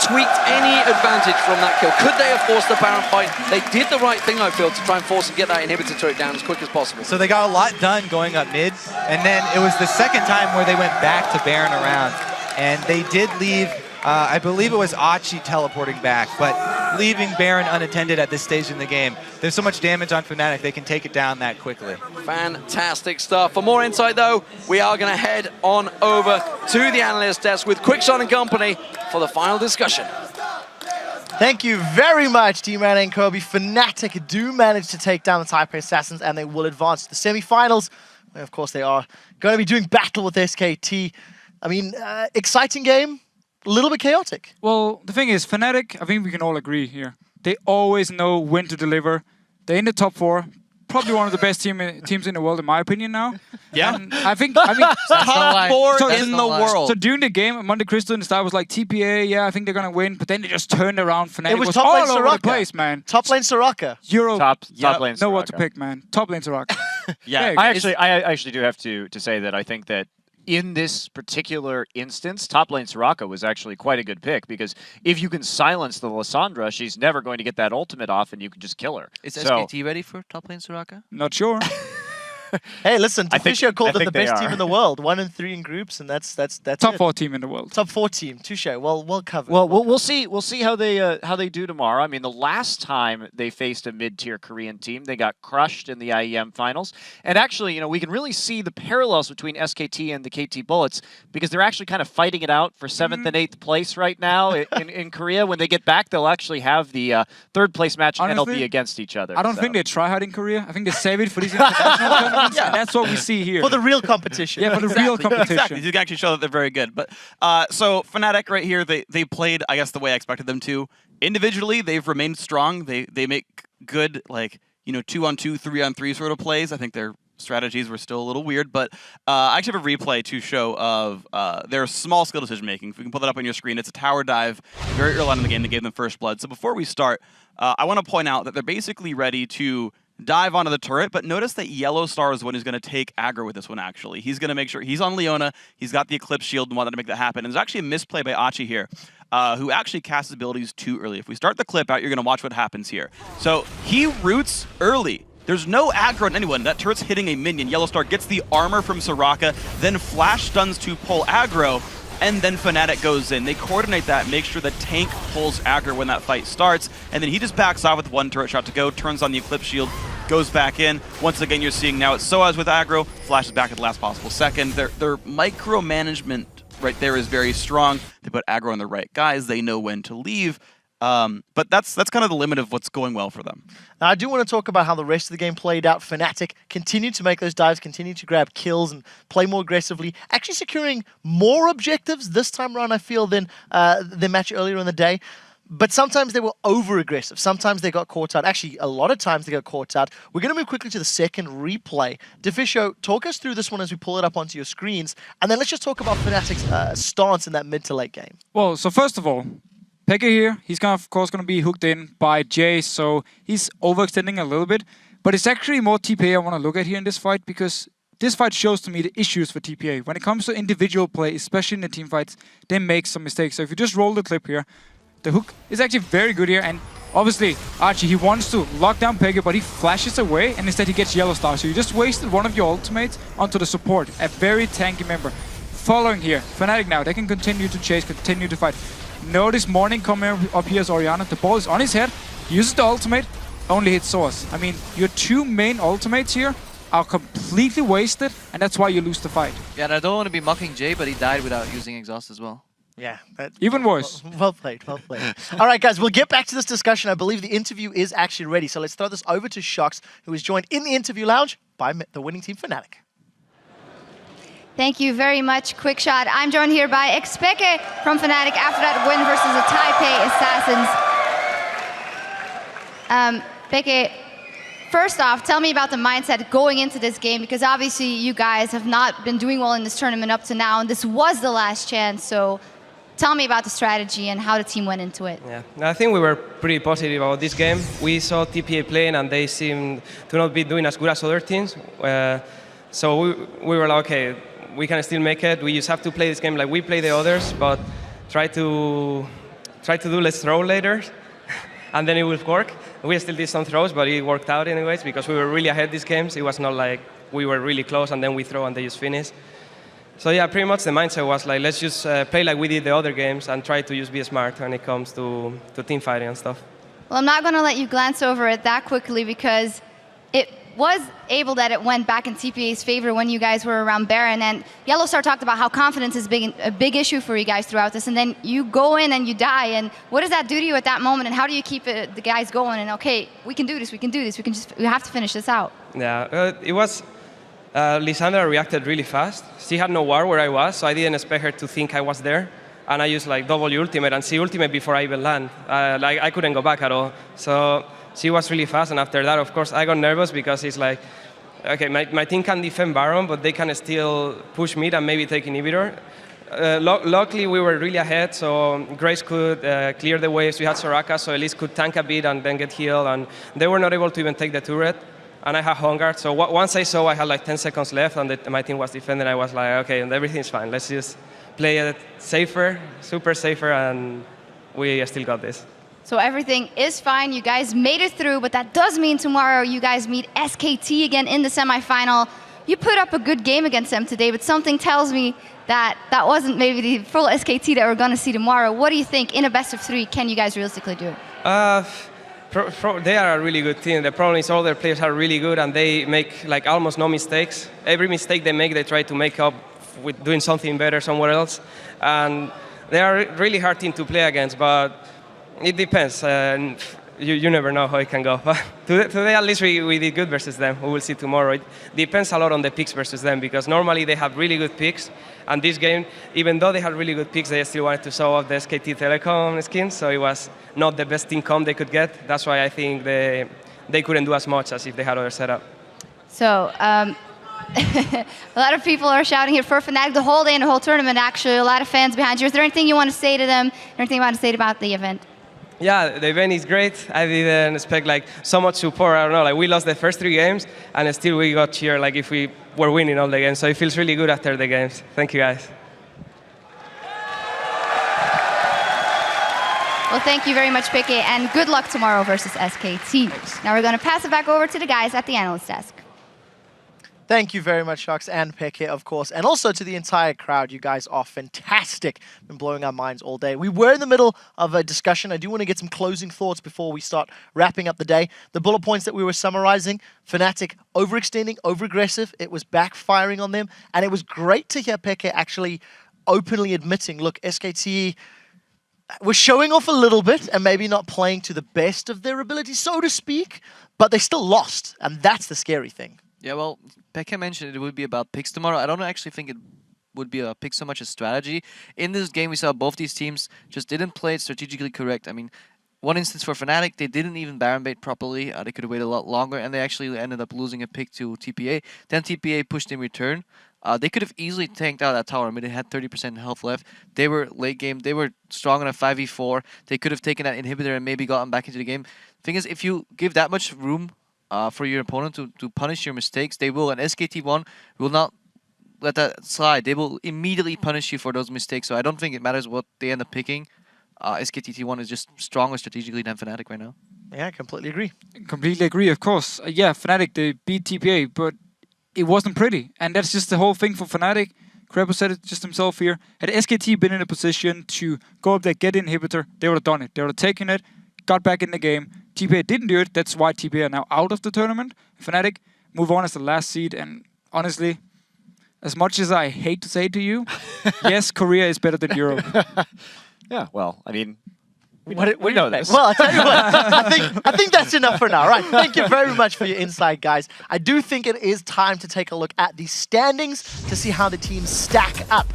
tweaked any advantage from that kill? Could they have forced the Baron fight? They did the right thing, I feel, to try and force and get that inhibitor turret down as quick as possible. So they got a lot done going up mid, and then it was the second time where they went back to Baron around, and they did leave, I believe it was Achi teleporting back, but leaving Baron unattended at this stage in the game. There's so much damage on Fnatic, they can take it down that quickly. Fantastic stuff. For more insight, though, we are going to head on over to the analyst desk with Quickshot and company for the final discussion. Thank you very much, D-Man and Kobe. Fnatic do manage to take down the Taipei Assassins, and they will advance to the semi-finals, where, of course, they are going to be doing battle with SKT. I mean, exciting game, a little bit chaotic. Well, the thing is, Fnatic, I think we can all agree here, they always know when to deliver. They're in the top 4. Probably one of the best teams in the world, in my opinion, now. Yeah. And I think top 4 in the world. So during the game, Monte Cristo in the start was like, TPA, yeah, I think they're going to win. But then they just turned around. Fnatic It was top lane all over the Soraka. place, man. Top lane Soraka. Euro. Top lane Know what to Soraka. pick, man. Top lane Soraka. Yeah, I actually do have to say that I think that in this particular instance, top lane Soraka was actually quite a good pick, because if you can silence the Lissandra, she's never going to get that ultimate off and you can just kill her. Is So, SKT ready for top lane Soraka? Not sure. Hey, listen, I think- Deficio called I them the think they best team are. in the world. 1-3 in groups, and that's Top it. 4 team in the world. Top 4 team. Touche. Well covered. Well, we'll see. We'll see how they do tomorrow. I mean, the last time they faced a mid-tier Korean team, they got crushed in the IEM finals. And actually, we can really see the parallels between SKT and the KT Bullets because they're actually kind of fighting it out for 7th and 8th place right now in Korea. When they get back, they'll actually have the 3rd place match, and it'll be against each other. I don't think they try hard in Korea. I think they save it for these international tournaments. And that's what we see here. For the real competition. Yeah, for the real competition. Exactly. You can actually show that they're very good. But so Fnatic right here, they played, I guess, the way I expected them to. Individually, they've remained strong. They make good, 2-on-2, 3-on-3 sort of plays. I think their strategies were still a little weird, but I actually have a replay to show of their small skill decision making. If we can pull that up on your screen, it's a tower dive very early on in the game that gave them first blood. So before we start, I want to point out that they're basically ready to dive onto the turret, but notice that Yellow Star is one who's going to take aggro with this one, actually. He's going to make sure he's on Leona, he's got the Eclipse Shield and wanted to make that happen. And there's actually a misplay by Achi here, who actually casts his abilities too early. If we start the clip out, you're going to watch what happens here. So he roots early. There's no aggro on anyone. That turret's hitting a minion. Yellow Star gets the armor from Soraka, then flash stuns to pull aggro, and then Fnatic goes in. They coordinate that, make sure the tank pulls aggro when that fight starts, and then he just backs off with one turret shot to go, turns on the Eclipse Shield, goes back in. Once again, you're seeing now it's Soaz with aggro, flashes back at the last possible second. Their micromanagement right there is very strong. They put aggro on the right guys. They know when to leave. But that's kind of the limit of what's going well for them. Now, I do want to talk about how the rest of the game played out. Fnatic continued to make those dives, continued to grab kills and play more aggressively, actually securing more objectives this time around, I feel, than the match earlier in the day. But sometimes they were over-aggressive. Sometimes they got caught out. Actually, a lot of times they got caught out. We're going to move quickly to the second replay. Deficio, talk us through this one as we pull it up onto your screens. And then let's just talk about Fnatic's stance in that mid to late game. Well, so first of all, Pekka here, he's of course going to be hooked in by Jay, so he's overextending a little bit. But it's actually more TPA I want to look at here in this fight, because this fight shows to me the issues for TPA. When it comes to individual play, especially in the team fights, they make some mistakes. So if you just roll the clip here, the hook is actually very good here, and obviously Archie, he wants to lock down Pekka, but he flashes away, and instead he gets Yellow Star. So you just wasted one of your ultimates onto the support, a very tanky member. Following here, Fnatic now, they can continue to chase, continue to fight. Notice Morning coming up here as Oriana. The ball is on his head. He uses the ultimate. Only hits Source. I mean, your two main ultimates here are completely wasted, and that's why you lose the fight. Yeah, and I don't want to be mocking Jay, but he died without using exhaust as well. Yeah. Even worse. Well played, well played. All right, guys, we'll get back to this discussion. I believe the interview is actually ready. So let's throw this over to Shox, who is joined in the interview lounge by the winning team, Fnatic. Thank you very much, Quick Shot. I'm joined here by Expeke from Fnatic after that win versus the Taipei Assassins. Peke, first off, tell me about the mindset going into this game, because obviously you guys have not been doing well in this tournament up to now, and this was the last chance. So tell me about the strategy and how the team went into it. Yeah, I think we were pretty positive about this game. We saw TPA playing, and they seemed to not be doing as good as other teams. So we were like, okay, we can still make it. We just have to play this game like we play the others, but try to do less throw later, and then it will work. We still did some throws, but it worked out anyways because we were really ahead these games. It was not like we were really close and then we throw and they just finish. So yeah, pretty much the mindset was like, let's just play like we did the other games and try to just be smart when it comes to team fighting and stuff. Well, I'm not going to let you glance over it that quickly because it was able that it went back in TPA's favor when you guys were around Baron, and Yellow Star talked about how confidence is a big issue for you guys throughout this, and then you go in and you die, and what does that do to you at that moment, and how do you keep the guys going, and okay, we can do this, we have to finish this out? Yeah, it was, Lysandra reacted really fast. She had no ward where I was, so I didn't expect her to think I was there, and I used like W ultimate and C ultimate before I even land. Like I couldn't go back at all. So she was really fast, and after that, of course, I got nervous because it's like, okay, my team can defend Baron, but they can still push mid and maybe take inhibitor. Luckily, we were really ahead, so Grace could clear the waves. We had Soraka, so Elise could tank a bit and then get healed, and they were not able to even take the turret. And I had Hunger, so once I saw I had like 10 seconds left and my team was defending, I was like, okay, everything's fine. Let's just play it safer, super safer, and we still got this. So everything is fine. You guys made it through, but that does mean tomorrow you guys meet SKT again in the semifinal. you put up a good game against them today, but something tells me that that wasn't maybe the full SKT that we're going to see tomorrow. What do you think in a best of 3 can you guys realistically do? They are a really good team. The problem is all their players are really good and they make like almost no mistakes. Every mistake they make, they try to make up with doing something better somewhere else. And they are a really hard team to play against, but it depends. You never know how it can go. But today, at least, we did good versus them. We will see tomorrow. It depends a lot on the picks versus them, because normally they have really good picks. And this game, even though they had really good picks, they still wanted to show off the SKT Telecom skin, so it was not the best team comp they could get. That's why I think they couldn't do as much as if they had other setup. So, a lot of people are shouting here for Fnatic the whole day and the whole tournament, actually. A lot of fans behind you. Is there anything you want to say to them? Anything you want to say about the event? Yeah, the event is great. I didn't expect like so much support. I don't know, like we lost the first 3 games and still we got cheered like if we were winning all the games. So it feels really good after the games. Thank you guys. Well, thank you very much, Pique, and good luck tomorrow versus SKT. Thanks. Now we're going to pass it back over to the guys at the analyst desk. Thank you very much, Sharks and Pique, of course. And also to the entire crowd. You guys are fantastic. Been blowing our minds all day. We were in the middle of a discussion. I do want to get some closing thoughts before we start wrapping up the day. The bullet points that we were summarizing: Fnatic overextending, over-aggressive. It was backfiring on them. And it was great to hear Pique actually openly admitting, look, SKT was showing off a little bit and maybe not playing to the best of their ability, so to speak, but they still lost. And that's the scary thing. Yeah, well, Pekka mentioned it would be about picks tomorrow. I don't actually think it would be a pick so much a strategy. In this game, we saw both these teams just didn't play it strategically correct. I mean, one instance for Fnatic, they didn't even Baron bait properly. They could have waited a lot longer, and they actually ended up losing a pick to TPA. Then TPA pushed in return. They could have easily tanked out that tower. I mean, they had 30% health left. They were late game. They were strong on a 5v4. They could have taken that inhibitor and maybe gotten back into the game. Thing is, if you give that much room for your opponent to punish your mistakes, they will. And SKT1 will not let that slide. They will immediately punish you for those mistakes. So I don't think it matters what they end up picking. SKT1 is just stronger strategically than Fnatic right now. Yeah, I completely agree. Completely agree, of course. Yeah, Fnatic, they beat TPA, but it wasn't pretty. And that's just the whole thing for Fnatic. Krepo said it just himself here. Had SKT been in a position to go up there, get inhibitor, they would have done it. They would have taken it, got back in the game. TPA didn't do it. That's why TPA are now out of the tournament. Fnatic move on as the last seed. And honestly, as much as I hate to say to you, yes, Korea is better than Europe. Yeah, well, I mean, we know this. Well, I tell you what, I think that's enough for now. Right, thank you very much for your insight, guys. I do think it is time to take a look at the standings to see how the teams stack up.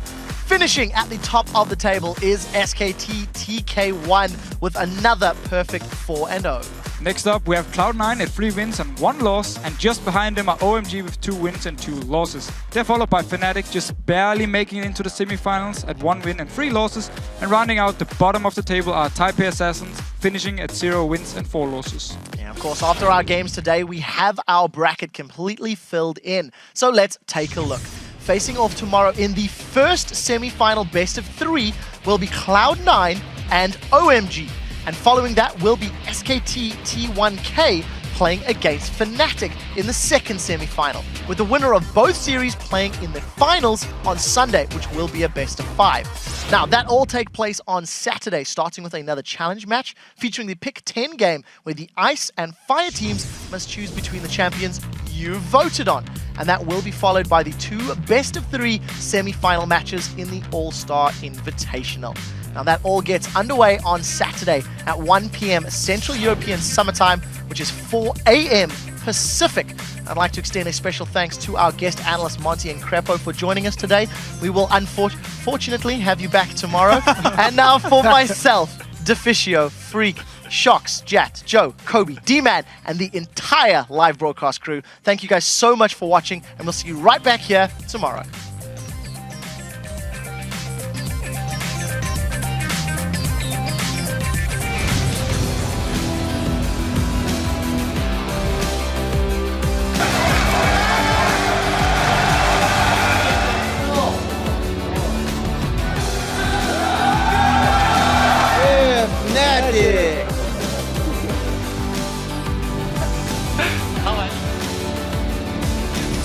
Finishing at the top of the table is SKT TK1 with another perfect 4-0. Next up, we have Cloud9 at 3 wins and 1 loss, and just behind them are OMG with 2 wins and 2 losses. They're followed by Fnatic, just barely making it into the semifinals at 1 win and 3 losses, and rounding out the bottom of the table are TPA Assassins, finishing at 0 wins and 4 losses. Yeah, of course, after our games today, we have our bracket completely filled in. So let's take a look. Facing off tomorrow in the first semi-final best of 3 will be Cloud9 and OMG. And following that will be SKT T1K playing against Fnatic in the second semi-final, with the winner of both series playing in the finals on Sunday, which will be a best of 5. Now, that all take place on Saturday, starting with another challenge match featuring the Pick 10 game, where the Ice and Fire teams must choose between the champions you voted on. And that will be followed by the 2 best of 3 semi-final matches in the All-Star Invitational. Now that all gets underway on Saturday at 1 p.m. Central European Summertime, which is 4 a.m. Pacific. I'd like to extend a special thanks to our guest analysts Monty and Krepo for joining us today. We will unfortunately have you back tomorrow. And now for myself, Deficio, Freak, Shox, Jat, Joe, Kobe, D-Man, and the entire live broadcast crew. Thank you guys so much for watching, and we'll see you right back here tomorrow.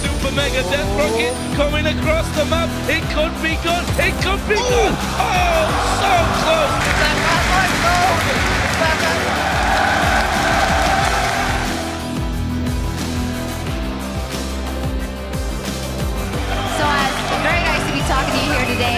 Super a mega death rocket coming across the map. It could be good. It could be good. Oh, so close. Very nice to be talking to you here today.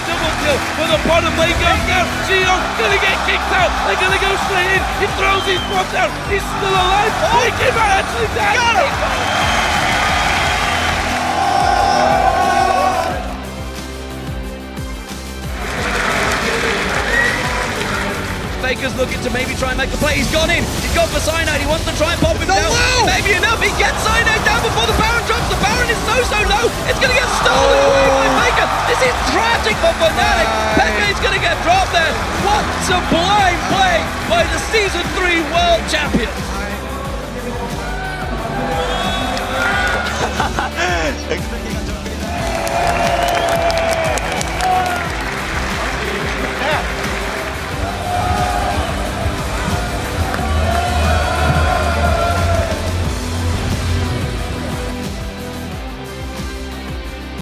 Double kill for the bottom lane goes down. Xion gonna get kicked out. They're gonna go straight in. He throws his bomb down. He's still alive. He came out actually down. Got him. Faker's looking to maybe try and make a play. He's gone in. He's gone for Cyanide. He wants to try and pop him down. Maybe enough. He gets Cyanide down before the Baron drops. The Baron is so low. It's going to get stolen away by Faker. This is tragic for Fnatic. Pekka is going to get dropped there. What sublime play by the Season 3 World Champion.